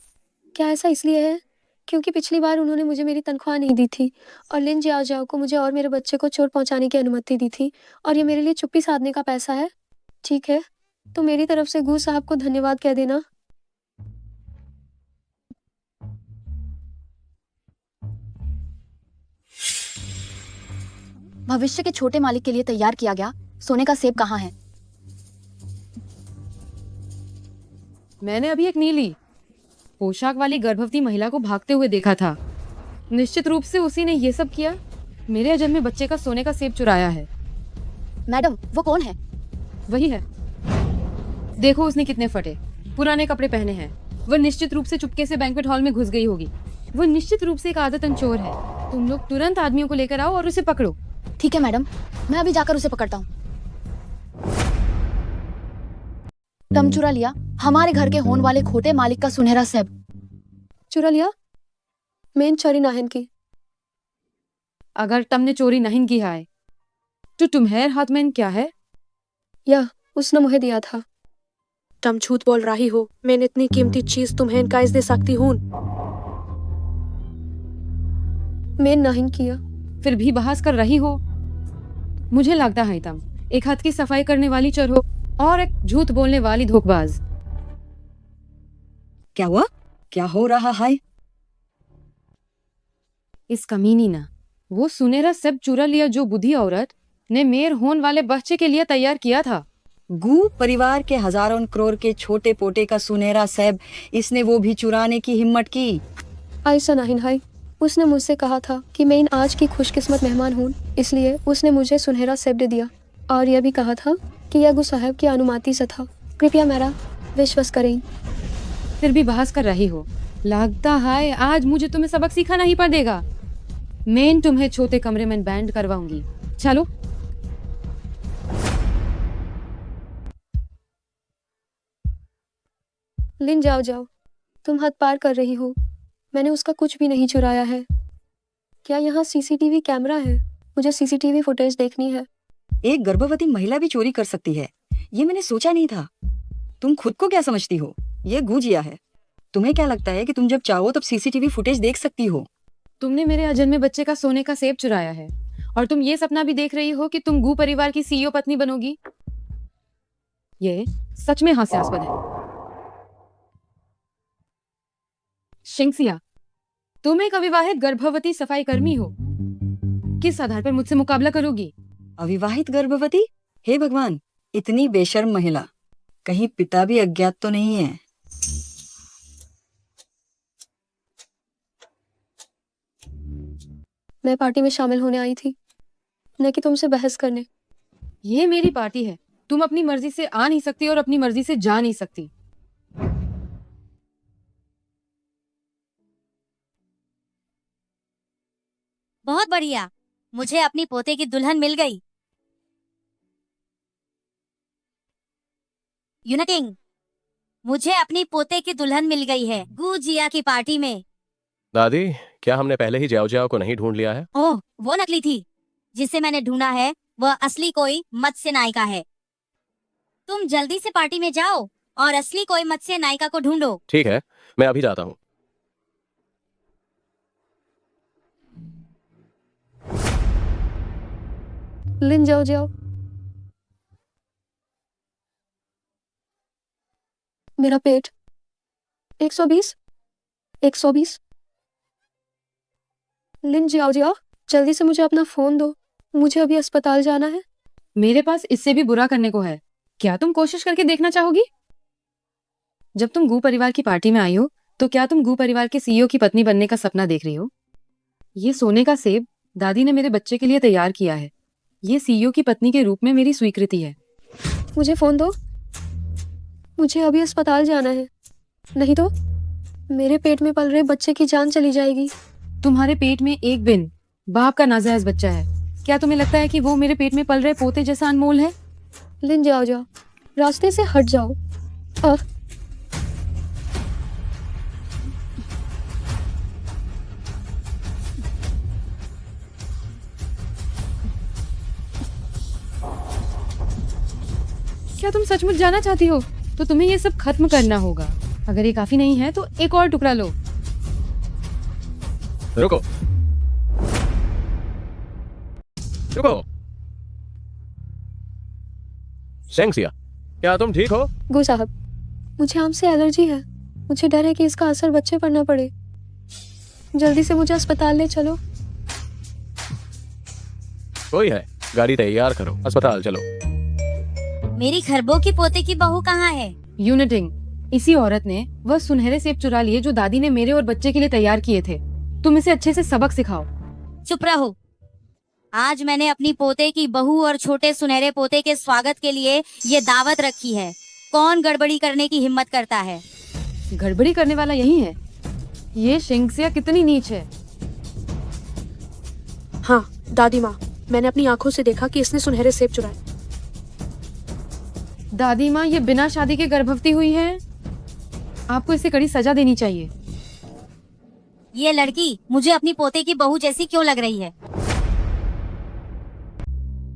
क्या ऐसा इसलिए है क्योंकि पिछली बार उन्होंने मुझे मेरी तनख्वाह नहीं दी थी और लिन जाओ जाओ को मुझे और मेरे बच्चे को चोट पहुंचाने की अनुमति दी थी, और ये मेरे लिए चुप्पी साधने का पैसा है? ठीक है, तो मेरी तरफ से गु साहब को धन्यवाद कह देना। भविष्य के छोटे मालिक के लिए तैयार किया गया सोने का सेब कहाँ है? मैंने अभी एक नीली पोशाक वाली गर्भवती महिला को भागते हुए देखा था। निश्चित रूप से उसी ने ये सब किया। मेरे अजन में बच्चे का सोने का सेब चुराया है। मैडम, वो कौन है? वही है। देखो उसने कितने फटे पुराने कपड़े पहने हैं। वह निश्चित रूप से चुपके से बैंक्वेट हॉल में घुस गई होगी। वह निश्चित रूप से एक आदतन चोर है। तुम लोग तुरंत आदमियों को लेकर आओ और उसे पकड़ो। ठीक है मैडम, मैं अभी जाकर उसे पकड़ता हूँ। तम चुरा लिया हमारे घर के होने वाले खोटे मालिक का सुनहरा सेब। चुरा लिया? मेन चोरी नाहन की। अगर तुमने चोरी नहीं की है तो तुम्हारे हाथ में क्या है? या उसने मुझे दिया था। तुम झूठ बोल रही हो। मैंने इतनी कीमती चीज तुम्हें कैसे दे सकती हूँ? मैं नहीं किया। फिर भी बहस कर रही हो। मुझे लगता है तुम एक हाथ की सफाई करने वाली चोर हो और एक झूठ बोलने वाली धोखेबाज। क्या हुआ? क्या हो रहा है? इस कमीनी ना वो सुनहरा सेब चुरा लिया जो बुद्धि औरत ने मेयर होने वाले बच्चे के लिए तैयार किया था। गू परिवार के हजारों करोड़ के छोटे पोटे का सुनहरा सेब इसने वो भी चुराने की हिम्मत की। ऐसा नहीं है। उसने मुझसे कहा था कि मैं इन आज की खुशकिस्मत मेहमान हूँ, इसलिए उसने मुझे सुनहरा सेब दे दिया और यह भी कहा था कि यह गु साहब की अनुमति से था। कृपया मेरा विश्वास करें। फिर भी बहस कर रही हो। लगता है आज मुझे तुम्हें सबक सिखाना ही पड़ेगा। मैं तुम्हें छोटे कमरे में बैंड करवाऊंगी। चलो। लिन जाओ जाओ, तुम हद पार कर रही हो। मैंने उसका कुछ भी नहीं चुराया है। क्या यहाँ सीसीटीवी कैमरा है? मुझे सीसीटीवी फुटेज देखनी है। एक गर्भवती महिला भी चोरी कर सकती है, ये मैंने सोचा नहीं था। तुम खुद को क्या समझती हो? ये गुजिया है। तुम्हें क्या लगता है कि तुम जब चाहो तब सीसीटीवी फुटेज देख सकती हो? तुमने मेरे अजन्मे बच्चे का सोने का सेब चुराया है और तुम ये सपना भी देख रही हो कि तुम गू परिवार की सीईओ पत्नी बनोगी। ये सच में हास्यास्पद है। शिंगसिया, तुम एक अविवाहित गर्भवती सफाई कर्मी हो। किस आधार पर मुझसे मुकाबला करोगी? अविवाहित गर्भवती? हे भगवान, इतनी बेशर्म महिला। कहीं पिता भी अज्ञात तो नहीं है? मैं पार्टी में शामिल होने आई थी, न कि तुमसे बहस करने। ये मेरी पार्टी है। तुम अपनी मर्जी से आ नहीं सकती और अपनी मर्जी से जा नहीं सकती। बहुत बढ़िया, मुझे अपनी पोते की दुल्हन मिल गई। यूनिटिंग, मुझे अपनी पोते की दुल्हन मिल गई है गुजिया की पार्टी में। दादी, क्या हमने पहले ही जाओ जाओ को नहीं ढूंढ लिया है? ओह, वो नकली थी। जिसे मैंने ढूंढा है वह असली कोई मत्स्य नायिका है। तुम जल्दी से पार्टी में जाओ और असली कोई मत्स्य नायिका को ढूंढो। ठीक है, मैं अभी जाता हूँ। लिन जाओ जाओ। मेरा पेट 120 120। लिन जाओ जाओ, जल्दी से मुझे अपना फोन दो। मुझे अभी अस्पताल जाना है। मेरे पास इससे भी बुरा करने को है। क्या तुम कोशिश करके देखना चाहोगी? जब तुम गू परिवार की पार्टी में आई हो तो क्या तुम गू परिवार के सीईओ की पत्नी बनने का सपना देख रही हो? ये सोने का सेब दादी ने मेरे बच्चे के लिए तैयार किया है। ये सीईओ की पत्नी के रूप में मेरी स्वीकृति है। मुझे फोन दो। मुझे अभी अस्पताल जाना है, नहीं तो मेरे पेट में पल रहे बच्चे की जान चली जाएगी। तुम्हारे पेट में एक बिन बाप का नाजायज बच्चा है। क्या तुम्हें लगता है कि वो मेरे पेट में पल रहे पोते जैसा अनमोल है? लिन जाओ जाओ, रास्ते से हट जाओ। क्या तुम सचमुच जाना चाहती हो? तो तुम्हें ये सब खत्म करना होगा। अगर ये काफी नहीं है तो एक और टुकड़ा लो। रुको रुको। शेंगसिया, क्या तुम ठीक हो? गु साहब, मुझे आम से एलर्जी है। मुझे डर है कि इसका असर बच्चे पर न पड़े। जल्दी से मुझे अस्पताल ले चलो। कोई है, गाड़ी तैयार करो, अस्पताल चलो। मेरी खरबो की पोते की बहू कहाँ है? यूनिटिंग, इसी औरत ने वह सुनहरे सेब चुरा लिए जो दादी ने मेरे और बच्चे के लिए तैयार किए थे। तुम इसे अच्छे से सबक सिखाओ। चुप रहो। आज मैंने अपनी पोते की बहू और छोटे सुनहरे पोते के स्वागत के लिए ये दावत रखी है। कौन गड़बड़ी करने की हिम्मत करता है? गड़बड़ी करने वाला यही है। ये शिंगसिया कितनी नीच है। हाँ दादी माँ, मैंने अपनी आंखों से देखा कि इसने सुनहरे सेब चुराए। दादी माँ, ये बिना शादी के गर्भवती हुई है। आपको इसे कड़ी सजा देनी चाहिए। ये लड़की मुझे अपनी पोते की बहू जैसी क्यों लग रही है?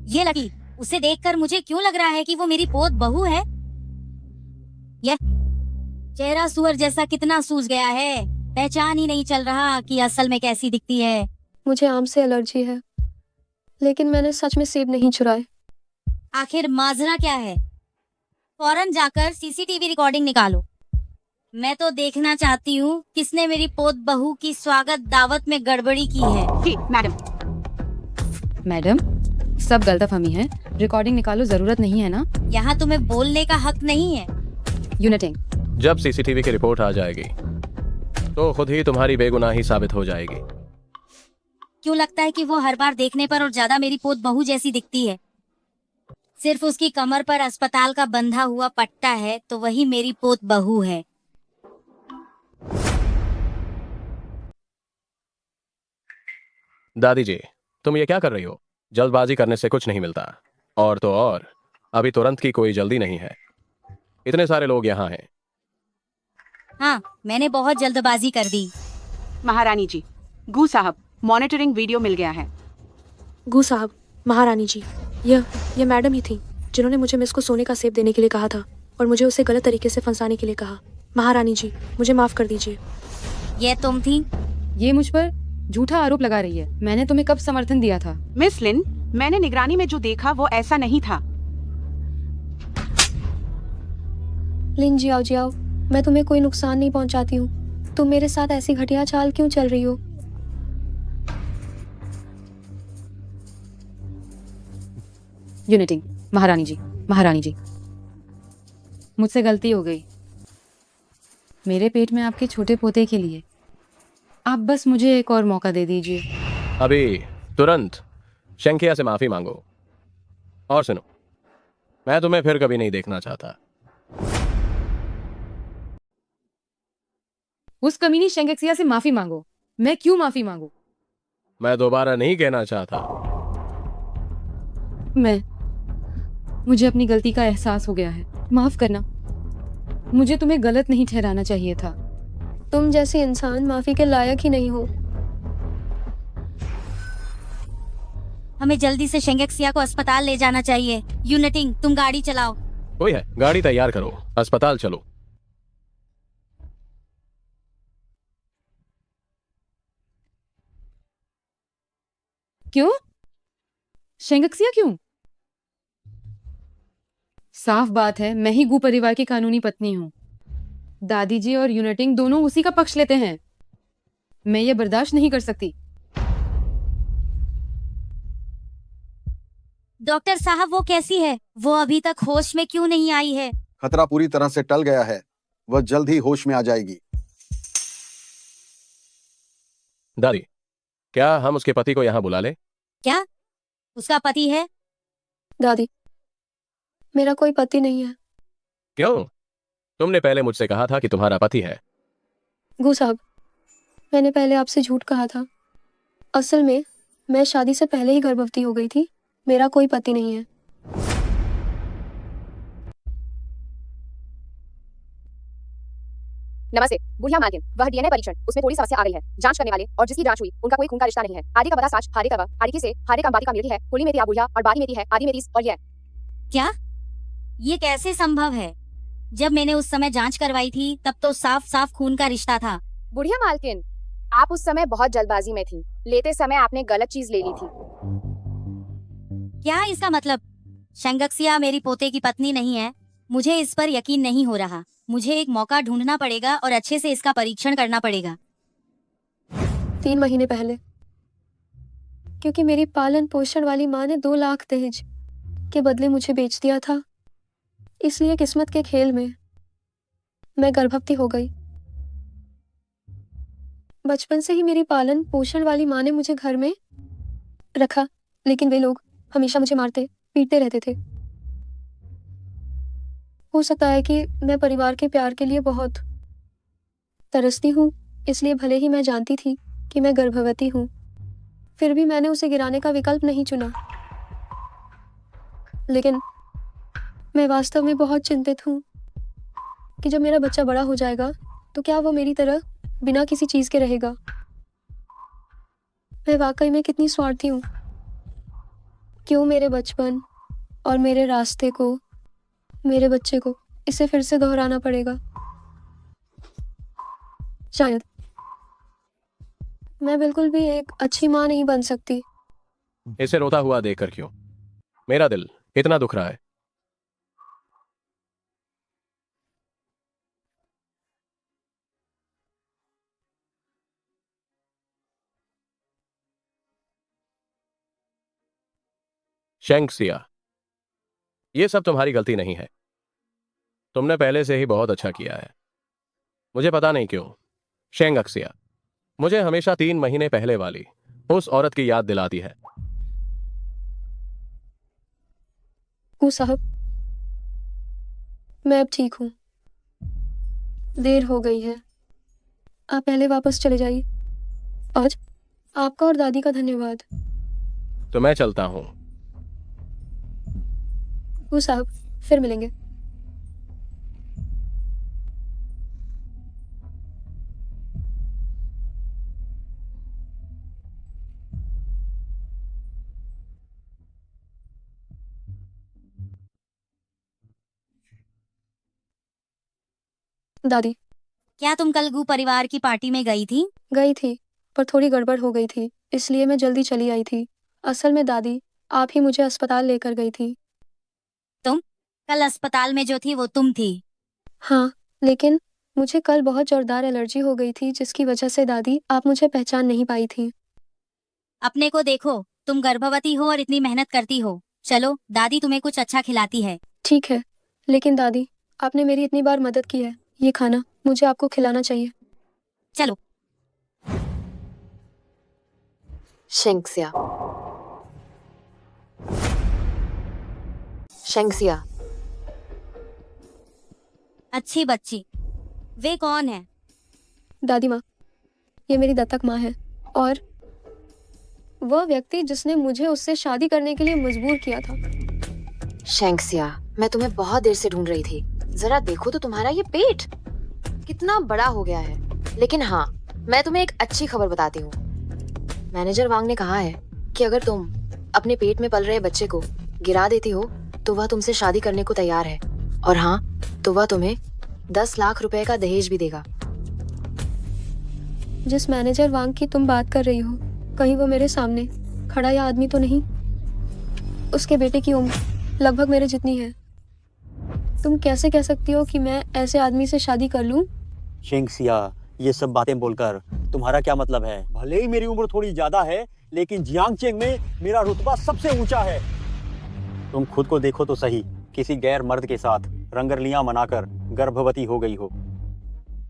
ये लड़की, उसे देखकर मुझे क्यों लग रहा है कि वो मेरी पोत बहू है? यह चेहरा सुअर जैसा कितना सूज गया है, पहचान ही नहीं चल रहा कि असल में कैसी दिखती है। मुझे आम से एलर्जी है, लेकिन मैंने सच में सेब नहीं चुराए। आखिर माजरा क्या है? फौरन जाकर सीसीटीवी रिकॉर्डिंग निकालो। मैं तो देखना चाहती हूँ किसने मेरी पोत बहू की स्वागत दावत में गड़बड़ी की है। जी मैडम। मैडम, सब गलतफहमी है। रिकॉर्डिंग निकालो, जरूरत नहीं है ना? यहाँ तुम्हें बोलने का हक नहीं है। यूनिटिंग, जब सीसीटीवी की रिपोर्ट आ जाएगी तो खुद ही तुम्हारी बेगुनाही साबित हो जाएगी। क्यों लगता है कि वो हर बार देखने पर और ज्यादा मेरी पोत बहू जैसी दिखती है? सिर्फ उसकी कमर पर अस्पताल का बंधा हुआ पट्टा है तो वही मेरी पोत बहू है। दादी जी, तुम ये क्या कर रही हो? जल्दबाजी करने से कुछ नहीं मिलता। और तो और, अभी तुरंत की कोई जल्दी नहीं है। इतने सारे लोग यहाँ हैं। हाँ, मैंने बहुत जल्दबाजी कर दी। महारानी जी, गू साहब, मॉनिटरिंग वीडियो मिल गया है। गू साहब, महारानी जी, यह मैडम ही थी जिन्होंने मुझे मिस को सोने का सेब देने के लिए कहा था और मुझे उसे गलत तरीके से फंसाने के लिए कहा। महारानी जी, मुझे माफ कर दीजिए। ये तुम थी? ये मुझ पर झूठा आरोप लगा रही है। मैंने तुम्हें कब समर्थन दिया था? मिस लिन, मैंने निगरानी में जो देखा वो ऐसा नहीं था। लिन, जियाओ जियाओ, मैं तुम्हें कोई नुकसान नहीं पहुंचाती हूँ। तुम मेरे साथ ऐसी घटिया चाल क्यों चल रही हो? यूनिटिंग, महारानी जी, महारानी जी, मुझसे गलती हो गई। मेरे पेट में आपके छोटे पोते के लिए आप बस मुझे एक और मौका दे दीजिए। अभी तुरंत शंकिया से माफी मांगो। और सुनो, मैं तुम्हें फिर कभी नहीं देखना चाहता। उस कमीनी शेंगेक्सिया से माफी मांगो। मैं क्यों माफी मांगू? मैं दोबारा नहीं कहना चाहता। मुझे अपनी गलती का एहसास हो गया है। माफ करना। मुझे तुम्हें गलत नहीं ठहराना चाहिए था। तुम जैसे इंसान माफी के लायक ही नहीं हो। हमें जल्दी से शेंगेक्सिया को अस्पताल ले जाना चाहिए। यूनिटिंग, तुम गाड़ी चलाओ। कोई है, गाड़ी तैयार करो, अस्पताल चलो। क्यों? शेंगेक्सिया क्यों? साफ बात है, मैं ही गू परिवार की कानूनी पत्नी हूँ। दादी जी और यूनिटिंग दोनों उसी का पक्ष लेते हैं। मैं ये बर्दाश्त नहीं कर सकती। डॉक्टर साहब, वो कैसी है? वो अभी तक होश में क्यों नहीं आई है? खतरा पूरी तरह से टल गया है, वह जल्द ही होश में आ जाएगी। दादी, क्या हम उसके पति को यहाँ बुला ले? क्या उसका पति है? दादी, मेरा कोई पति नहीं है। क्यों? तुमने पहले मुझसे कहा था कि तुम्हारा पति है। गू साहब, मैंने पहले आपसे झूठ कहा था। असल में मैं शादी से पहले ही गर्भवती हो गई थी। मेरा कोई पति नहीं है। नमस्ते, बुढ़िया मालकिन। वह डीएनए परीक्षण, उसमें थोड़ी समस्या आ गई है। जांच करने वाले और जिसकी जांच हुई उनका कोई खून का रिश्ता नहीं है। आदि का बता साच, हारे का हारिकी से, हारे का बादी का मिलती है, कुली में बुढ़िया और बादी में है आदि में और यह। क्या ये कैसे संभव है? जब मैंने उस समय जांच करवाई थी तब तो साफ साफ खून का रिश्ता था। बुढ़िया मालकिन, आप उस समय बहुत जल्दबाजी में थी। लेते समय आपने गलत चीज ले ली थी। क्या इसका मतलब शेंगेक्सिया मेरी पोते की पत्नी नहीं है? मुझे इस पर यकीन नहीं हो रहा। मुझे एक मौका ढूंढना पड़ेगा और अच्छे से इसका परीक्षण करना पड़ेगा। 3 महीने पहले, क्योंकि मेरी पालन पोषण वाली माँ ने 2 लाख दहेज के बदले मुझे बेच दिया था, इसलिए किस्मत के खेल में मैं गर्भवती हो गई। बचपन से ही मेरी पालन पोषण वाली माँ ने मुझे घर में रखा, लेकिन वे लोग हमेशा मुझे मारते पीटते रहते थे। हो सकता है कि मैं परिवार के प्यार के लिए बहुत तरसती हूँ, इसलिए भले ही मैं जानती थी कि मैं गर्भवती हूँ, फिर भी मैंने उसे गिराने का विकल्प नहीं चुना। लेकिन मैं वास्तव में बहुत चिंतित हूँ कि जब मेरा बच्चा बड़ा हो जाएगा तो क्या वो मेरी तरह बिना किसी चीज के रहेगा। मैं वाकई में कितनी स्वार्थी हूँ। क्यों मेरे बचपन और मेरे रास्ते को, मेरे बच्चे को इसे फिर से दोहराना पड़ेगा। शायद मैं बिल्कुल भी एक अच्छी माँ नहीं बन सकती। इसे रोता हुआ देखकर क्यों? मेरा दिल इतना दुख रहा है। शेंक्सिया, ये सब तुम्हारी गलती नहीं है। तुमने पहले से ही बहुत अच्छा किया है। मुझे पता नहीं क्यों शेंगक्सिया मुझे हमेशा 3 महीने पहले वाली उस औरत की याद दिलाती है। गू साहब, मैं अब ठीक हूँ। देर हो गई है, आप पहले वापस चले जाइए। आज आपका और दादी का धन्यवाद। तो मैं चलता हूं। गू साहब, फिर मिलेंगे। दादी, क्या तुम कल गू परिवार की पार्टी में गई थी? गई थी, पर थोड़ी गड़बड़ हो गई थी, इसलिए मैं जल्दी चली आई थी। असल में दादी, आप ही मुझे अस्पताल लेकर गई थी। तुम कल अस्पताल में जो थी वो तुम थी? हाँ, लेकिन मुझे कल बहुत जोरदार एलर्जी हो गई थी, जिसकी वजह से दादी आप मुझे पहचान नहीं पाई थी। अपने को देखो, तुम गर्भवती हो और इतनी मेहनत करती हो। चलो, दादी तुम्हें कुछ अच्छा खिलाती है। ठीक है, लेकिन दादी, आपने मेरी इतनी बार मदद की है, ये खाना मुझे आपको खिलाना चाहिए। चलो। शेंक्सिया, शेंक्सिया, अच्छी बच्ची। वे कौन है? दादी माँ, ये मेरी दत्तक माँ है, और वह व्यक्ति जिसने मुझे उससे शादी करने के लिए मजबूर किया था। शेंक्सिया, मैं तुम्हें बहुत देर से ढूंढ रही थी। जरा देखो तो तुम्हारा ये पेट कितना बड़ा हो गया है। लेकिन हाँ, मैं तुम्हें एक अच्छी खबर बताती हूँ। मैनेजर वांग ने कहा है कि अगर तुम अपने पेट में पल रहे बच्चे को गिरा देती हो तो वह तुमसे शादी करने को तैयार है। और हाँ, तो वह तुम्हें 10 लाख रुपए का दहेज भी देगा। जिस मैनेजर वांग की तुम बात कर रही हो, कहीं वो मेरे सामने खड़ा या आदमी तो नहीं? उसके बेटे की उम्र लगभग मेरे जितनी है। तुम कैसे कह सकती हो कि मैं ऐसे आदमी से शादी कर लूं? शेंक्सिया, ये सब बातें बोलकर तुम्हारा क्या मतलब है? भले ही मेरी उम्र थोड़ी ज्यादा है, लेकिन जियांगचेंग में मेरा रुतबा सबसे ऊंचा है। तुम खुद को देखो तो सही, किसी गैर मर्द के साथ रंगरलियां मनाकर गर्भवती हो गई हो।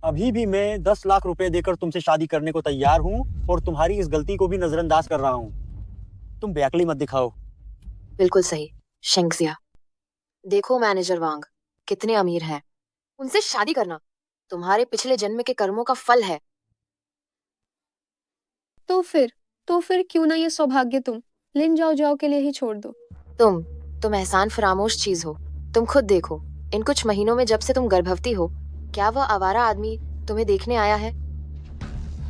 अभी भी मैं 10 लाख रुपए देकर तुमसे शादी करने को तैयार हूँ, और तुम्हारी इस गलती को भी नजरअंदाज कर रहा हूँ। तुम बेअक्ली मत दिखाओ। बिल्कुल सही शेंक्सिया। देखो मैनेजर वांग कितने अमीर हैं। उनसे शादी करना तुम्हारे पिछले जन्म के कर्मों का फल है। तो फिर क्यों ना ये सौभाग्य तुम लिन जाओ जाओ के लिए ही छोड़ दो। तुम एहसान फरामोश चीज हो। तुम खुद देखो, इन कुछ महीनों में जब से तुम गर्भवती हो, क्या वह आवारा आदमी तुम्हें देखने आया है?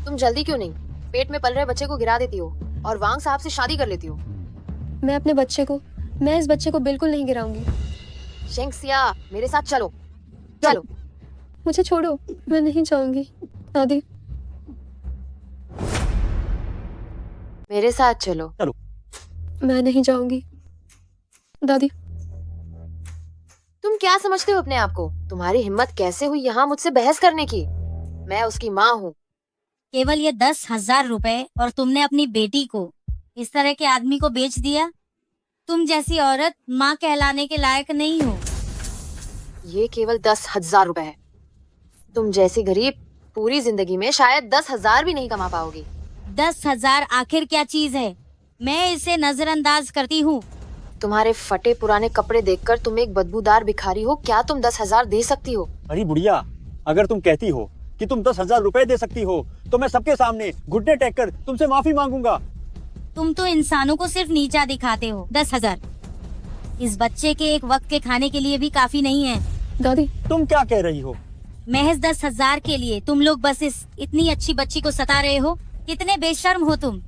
तुम जल्दी क्यों नहीं पेट में पल रहे बच्चे को गिरा देती हो और वांग साहब से शादी कर लेती हो? मैं इस बच्चे को बिल्कुल नहीं गिराऊंगी। शेंक्सिया, मेरे साथ चलो। चलो। मुझे छोड़ो, मैं नहीं जाऊंगी। दादी, मेरे साथ चलो। चलो। मैं नहीं जाऊंगी। दादी, तुम क्या समझते हो अपने आप को? तुम्हारी हिम्मत कैसे हुई यहाँ मुझसे बहस करने की? मैं उसकी माँ हूँ। केवल ये 10,000 रुपए और तुमने अपनी बेटी को इस तरह के आदमी को बेच दिया? तुम जैसी औरत माँ कहलाने के लायक नहीं हो। ये केवल 10,000 रुपए है। तुम जैसी गरीब पूरी जिंदगी में शायद 10,000 भी नहीं कमा पाओगी। 10,000 आखिर क्या चीज है? मैं इसे नजरअंदाज करती हूँ। तुम्हारे फटे पुराने कपड़े देखकर तुम एक बदबूदार भिखारी हो। क्या तुम 10,000 दे सकती हो? अरे बुढ़िया, अगर तुम कहती हो कि तुम 10,000 रुपए दे सकती हो, तो मैं सबके सामने घुटने टेक कर तुमसे माफी मांगूंगा। तुम तो इंसानों को सिर्फ नीचा दिखाते हो। 10,000 इस बच्चे के एक वक्त के खाने के लिए भी काफी नहीं है। दादी तुम क्या कह रही हो? महज 10,000 के लिए तुम लोग बस इस इतनी अच्छी बच्ची को सता रहे हो। कितने बेशर्म हो तुम।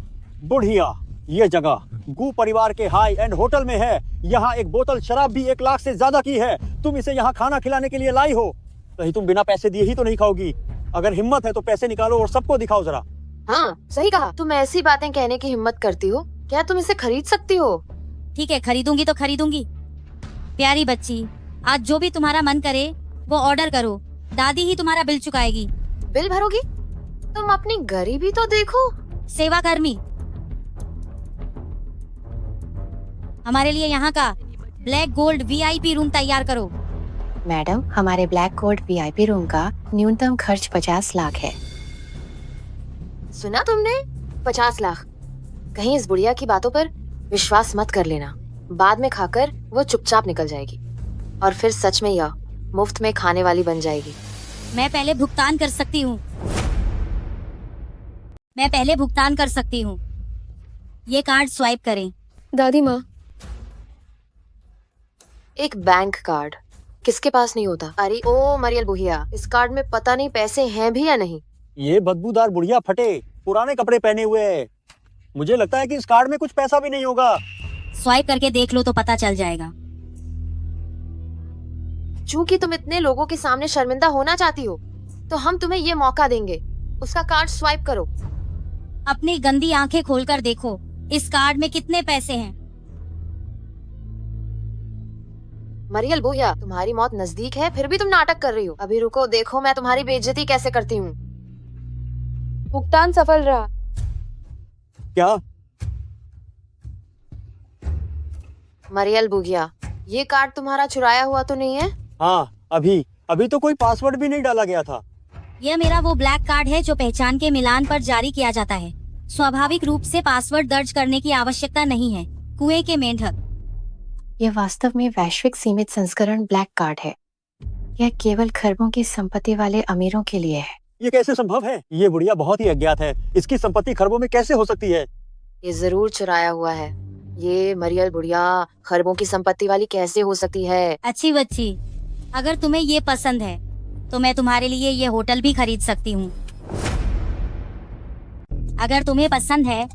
बुढ़िया, ये जगह गू परिवार के हाई एंड होटल में है। यहाँ एक बोतल शराब भी 1 लाख से ज्यादा की है। तुम इसे यहाँ खाना खिलाने के लिए लाई हो। कहीं तुम बिना पैसे दिए ही तो नहीं खाओगी? अगर हिम्मत है तो पैसे निकालो और सबको दिखाओ जरा। हाँ सही कहा। तुम ऐसी बातें कहने की हिम्मत करती हो? क्या तुम इसे खरीद सकती हो? ठीक है, खरीदूंगी तो खरीदूंगी। प्यारी बच्ची, आज जो भी तुम्हारा मन करे वो ऑर्डर करो। दादी ही तुम्हारा बिल चुकाएगी। बिल भरोगी? तुम अपनी गरीबी तो देखो। सेवा कर्मी, हमारे लिए यहाँ का ब्लैक गोल्ड VIP रूम तैयार करो। मैडम, हमारे ब्लैक गोल्ड VIP रूम का न्यूनतम खर्च 50 लाख है। सुना तुमने? 50 लाख। कहीं इस बुढ़िया की बातों पर विश्वास मत कर लेना। बाद में खाकर वो चुपचाप निकल जाएगी और फिर सच में यह मुफ्त में खाने वाली बन जाएगी। मैं पहले भुगतान कर सकती हूँ। मैं पहले भुगतान कर सकती हूँ। ये कार्ड स्वाइप करें। दादी माँ, एक बैंक कार्ड किसके पास नहीं होता? अरे ओ मरियल बुढ़िया, इस कार्ड में पता नहीं पैसे हैं भी या नहीं। ये बदबूदार बुढ़िया फटे पुराने कपड़े पहने हुए है। मुझे लगता है कि इस कार्ड में कुछ पैसा भी नहीं होगा। स्वाइप करके देख लो तो पता चल जाएगा। चूंकि तुम इतने लोगों के सामने शर्मिंदा होना चाहती हो, तो हम तुम्हें ये मौका देंगे। उसका कार्ड स्वाइप करो। अपनी गंदी आंखें खोलकर देखो, इस कार्ड में कितने पैसे हैं। मरियल बुढ़िया, तुम्हारी मौत नजदीक है, फिर भी तुम नाटक कर रही हो। अभी रुको, देखो मैं तुम्हारी बेइज्जती कैसे करती हूँ। भुगतान सफल रहा। क्या? मरियल बुढ़िया, ये कार्ड तुम्हारा चुराया हुआ तो नहीं है? हाँ, अभी तो कोई पासवर्ड भी नहीं डाला गया था। यह मेरा वो ब्लैक कार्ड है जो पहचान के मिलान पर जारी किया जाता है। स्वाभाविक रूप से पासवर्ड दर्ज करने की आवश्यकता नहीं है। कुएं के मेंढक। यह वास्तव में वैश्विक सीमित संस्करण ब्लैक कार्ड है। यह केवल खरबों की संपत्ति वाले अमीरों के लिए है। ये कैसे संभव है? ये बुढ़िया बहुत ही अज्ञात है। इसकी संपत्ति खरबों में कैसे हो सकती है? ये जरूर चुराया हुआ है। ये मरियल बुढ़िया खरबों की संपत्ति वाली कैसे हो सकती है? अच्छी बच्ची, अगर तुम्हें ये पसंद है तो मैं तुम्हारे लिए ये होटल भी खरीद सकती हूँ। अगर तुम्हें पसंद है,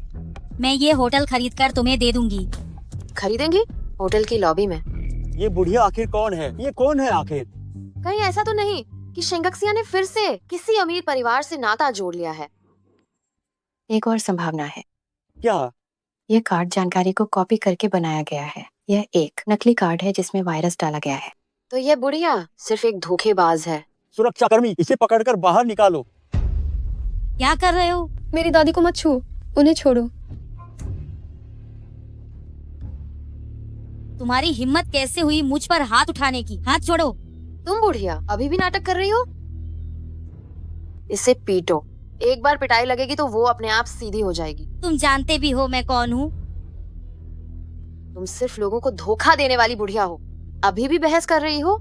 मैं ये होटल खरीद कर तुम्हें दे दूंगी। खरीदेंगी? होटल की लॉबी में? ये बुढ़िया आखिर कौन है? ये कौन है आखिर? कहीं ऐसा तो नहीं कि शेंगक्सिया ने फिर से किसी अमीर परिवार से नाता जोड़ लिया है? एक और संभावना है। क्या? यह कार्ड जानकारी को कॉपी करके बनाया गया है। यह एक नकली कार्ड है जिसमें वायरस डाला गया है। तो यह बुढ़िया सिर्फ एक धोखेबाज है। सुरक्षाकर्मी, इसे पकड़कर बाहर निकालो। क्या कर रहे हो? मेरी दादी को मत छू, उन्हें छोड़ो। तुम्हारी हिम्मत कैसे हुई मुझ पर हाथ उठाने की? हाथ छोड़ो। तुम बुढ़िया अभी भी नाटक कर रही हो? इसे पीटो। एक बार पिटाई लगेगी तो वो अपने आप सीधी हो जाएगी। तुम जानते भी हो मैं कौन हूँ। तुम सिर्फ लोगों को धोखा देने वाली बुढ़िया हो। अभी भी बहस कर रही हो?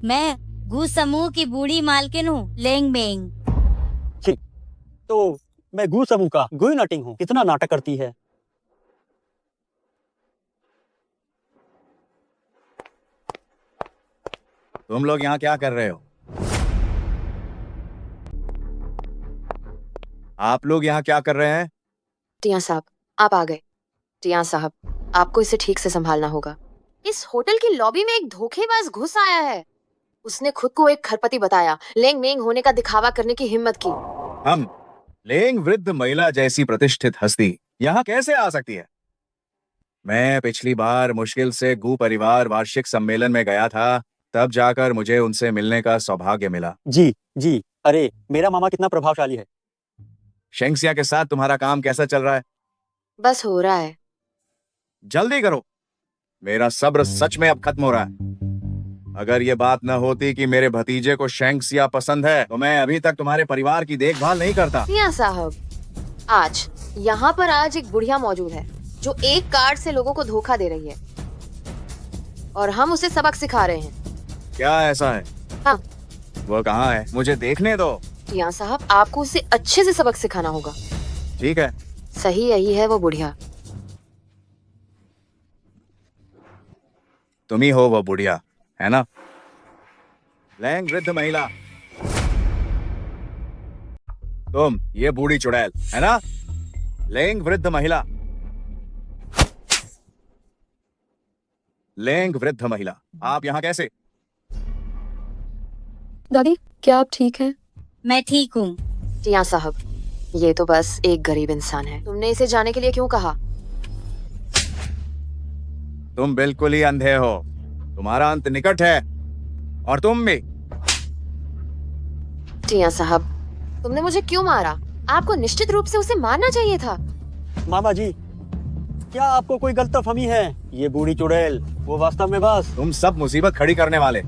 मैं गू समूह की बूढ़ी मालकिन हूँ, लेंग मेंग। तो मैं गू समूह का गुई नटिंग हूँ। कितना नाटक करती है। तुम लोग यहाँ क्या कर रहे हो? आप लोग यहाँ क्या कर रहे हैं? टिया साहब, आप आ गए। टिया साहब, आपको इसे ठीक से संभालना होगा। इस होटल की लॉबी में एक धोखेबाज घुस आया है। उसने खुद को एक खरपति बताया, लेंग मेंग होने का दिखावा करने की हिम्मत की। हम लेंग वृद्ध महिला जैसी प्रतिष्ठित हस्ती यहाँ कैसे आ सकती है? मैं पिछली बार मुश्किल से गू परिवार वार्षिक सम्मेलन में गया था, तब जाकर मुझे उनसे मिलने का सौभाग्य मिला। जी, अरे मेरा मामा कितना प्रभावशाली है। शेंगक्सिया के साथ तुम्हारा काम कैसा चल रहा है? बस हो रहा है। जल्दी करो, मेरा सब्र सच में अब खत्म हो रहा है। अगर ये बात न होती कि मेरे भतीजे को शेंगक्सिया पसंद है, तो मैं अभी तक तुम्हारे परिवार की देखभाल नहीं करता। टिया साहब, आज एक बुढ़िया मौजूद है जो एक कार्ड से लोगों को धोखा दे रही है और हम उसे सबक सिखा रहे हैं। क्या ऐसा है? हाँ। वो कहाँ है? मुझे देखने दो। टिया साहब, आपको उसे अच्छे से सबक सिखाना होगा। ठीक है। सही यही है वो बुढ़िया। तुम ही हो वो बुढ़िया, है ना? लैंग वृद्ध महिला, तुम ये बूढ़ी चुड़ैल, है ना? लैंग वृद्ध महिला, लैंग वृद्ध महिला, आप यहाँ कैसे? दादी, क्या आप ठीक हैं? मैं ठीक हूँ। टिया साहब, ये तो बस एक गरीब इंसान है। तुमने इसे जाने के लिए क्यों कहा? तुम बिल्कुल ही अंधे हो, तुम्हारा अंत निकट है, और तुम भी। टिया साहब, तुमने मुझे क्यों मारा? आपको निश्चित रूप से उसे मारना चाहिए था। मामा जी, क्या आपको कोई गलतफहमी है? ये बूढ़ी चुड़ैल वो वास्तव में बस। तुम सब मुसीबत खड़ी करने वाले,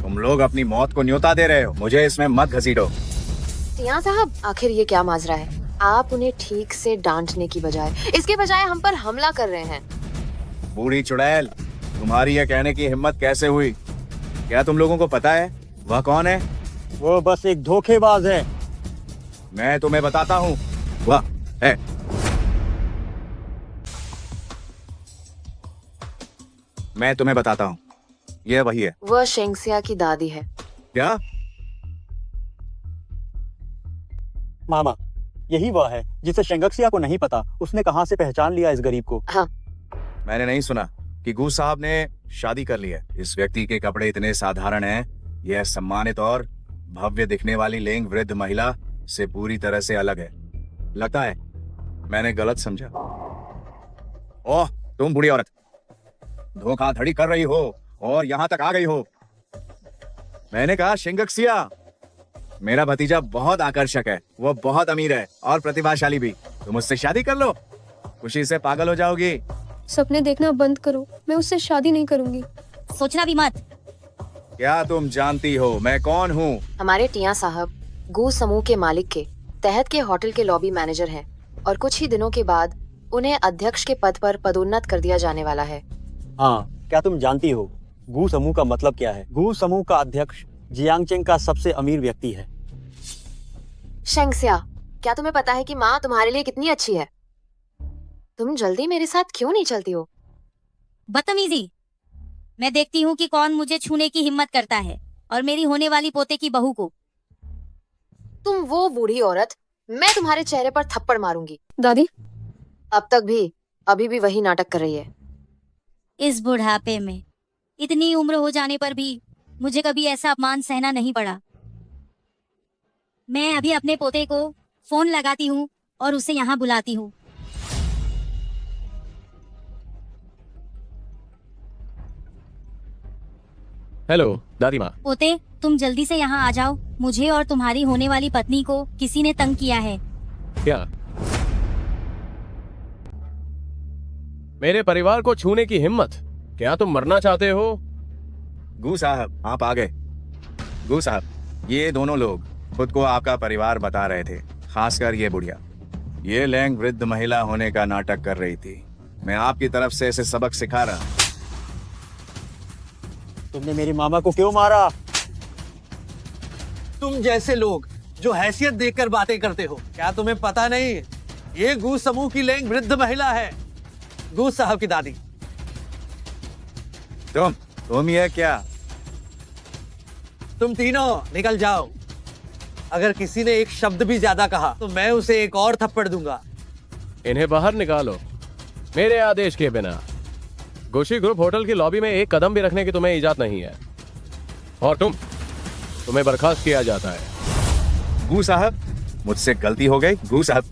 तुम लोग अपनी मौत को न्योता दे रहे हो, मुझे इसमें मत घसीटो। टिया साहब, आखिर ये क्या माजरा है? आप उन्हें ठीक से डांटने की बजाय इसके बजाय हम पर हमला कर रहे हैं। बूढ़ी चुड़ैल, तुम्हारी यह कहने की हिम्मत कैसे हुई? क्या तुम लोगों को पता है वह कौन है? वो बस एक धोखेबाज है। मैं तुम्हें बताता हूँ वह है। मैं तुम्हें बताता हूँ, यह वही है। वह शेंगसिया की दादी है। क्या? मामा, यही वह है जिसे शेंगक्सिया को नहीं पता उसने कहां से पहचान लिया इस गरीब को। हाँ। मैंने नहीं सुना कि गू साहब ने शादी कर ली है। इस व्यक्ति के कपड़े इतने साधारण हैं, यह सम्मानित और भव्य दिखने वाली लेंग वृद्ध महिला से पूरी तरह से अलग है। लगता है मैंने गलत समझा। ओह, तुम बूढ़ी औरत, धोखाधड़ी कर रही हो और यहाँ तक आ गई हो। मैंने कहा शेंगक्सिया, मेरा भतीजा बहुत आकर्षक है, वो बहुत अमीर है और प्रतिभाशाली भी। तुम उससे शादी कर लो, खुशी से पागल हो जाओगी। सपने देखना बंद करो, मैं उससे शादी नहीं करूंगी। सोचना भी मत। क्या तुम जानती हो मैं कौन हूँ? हमारे टिया साहब गू समूह के मालिक के तहत के होटल के लॉबी मैनेजर हैं और कुछ ही दिनों के बाद उन्हें अध्यक्ष के पद पर पदोन्नत कर दिया जाने वाला है। हाँ, क्या तुम जानती हो गू समूह का मतलब क्या है? गू समूह का अध्यक्ष जियांगचेंग का सबसे अमीर व्यक्ति है। शेंगसिया, क्या तुम्हें पता है कि माँ तुम्हारे लिए कितनी अच्छी है? तुम जल्दी मेरे साथ क्यों नहीं चलती हो? बदतमीजी। मैं देखती हूँ कि कौन मुझे छूने की हिम्मत करता है, और मेरी होने वाली पोते की बहू को। तुम वो बूढ़ी औरत, मैं तुम्हारे चेहरे पर थप्पड़ मारूंगी। दादी, अब तक भी अभी भी वही नाटक कर रही है। इस बुढ़ापे में, इतनी उम्र हो जाने पर भी मुझे कभी ऐसा अपमान सहना नहीं पड़ा। मैं अभी अपने पोते को फोन लगाती हूँ और उसे यहाँ बुलाती हूँ। हेलो दादी माँ। पोते, तुम जल्दी से यहाँ आ जाओ। मुझे और तुम्हारी होने वाली पत्नी को किसी ने तंग किया है। क्या? मेरे परिवार को छूने की हिम्मत? क्या तुम मरना चाहते हो? गू साहब, आप आ गए। गू साहब, ये दोनों लोग खुद को आपका परिवार बता रहे थे, खासकर ये बुढ़िया। ये लैंग वृद्ध महिला होने का नाटक कर रही थी। मैं आपकी तरफ से इसे सबक सिखा रहा। तुमने मेरे मामा को क्यों मारा? तुम जैसे लोग जो हैसियत देखकर बातें करते हो, क्या तुम्हें पता नहीं ये गू समूह की लैंग वृद्ध महिला है, गू साहब की दादी। तुम ये क्या? तुम तीनों निकल जाओ। अगर किसी ने एक शब्द भी ज्यादा कहा तो मैं उसे एक और थप्पड़ दूंगा। इन्हें बाहर निकालो मेरे आदेश के बिना। गोशी ग्रुप होटल की लॉबी में एक कदम भी रखने की तुम्हें इजाजत नहीं है, और तुम्हें बर्खास्त किया जाता है। गू साहब, मुझसे गलती हो गई। गू साहब,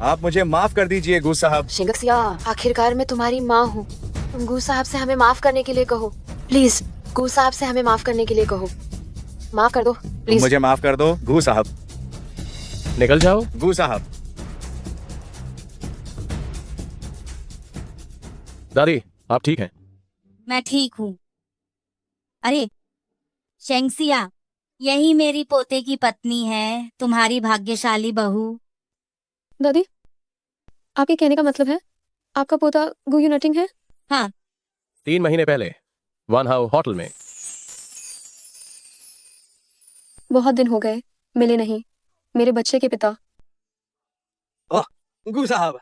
आप मुझे माफ कर दीजिए। गू साहब। शेंगक्सिया, आखिरकार मैं तुम्हारी माँ हूँ। तुम गू साहब से हमें माफ करने के लिए कहो, प्लीज। गू साहब से हमें माफ करने के लिए कहो। माफ कर दो प्लीज। मुझे माफ कर दो गू साहब। निकल जाओ। गू साहब। दादी, आप ठीक हैं? मैं ठीक हूँ। अरे शेंगसिया, यही मेरी पोते की पत्नी है, तुम्हारी भाग्यशाली बहू। दादी, आपके कहने का मतलब है आपका पोता गुयू नटिंग है? हाँ। 3 महीने पहले वन हाउ होटल में। बहुत दिन हो गए मिले नहीं, मेरे बच्चे के पिता। गू साहब,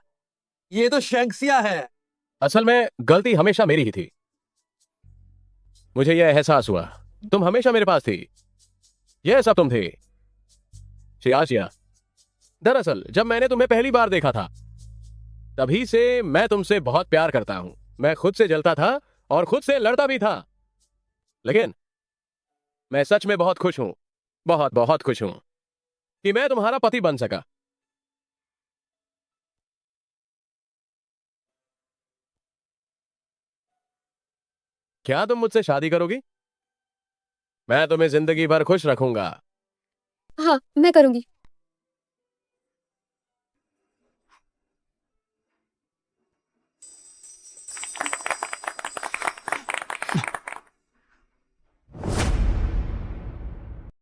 ये तो शेंगसिया है। असल में गलती हमेशा मेरी ही थी। मुझे यह एहसास हुआ तुम हमेशा मेरे पास थी। यह सब तुम थे शिया। दरअसल जब मैंने तुम्हें पहली बार देखा था तभी से मैं तुमसे बहुत प्यार करता हूं। मैं खुद से जलता था और खुद से लड़ता भी था, लेकिन मैं सच में बहुत खुश हूं, बहुत बहुत खुश हूं कि मैं तुम्हारा पति बन सका। क्या तुम मुझसे शादी करोगी? मैं तुम्हें जिंदगी भर खुश रखूंगा। हाँ, मैं करूंगी।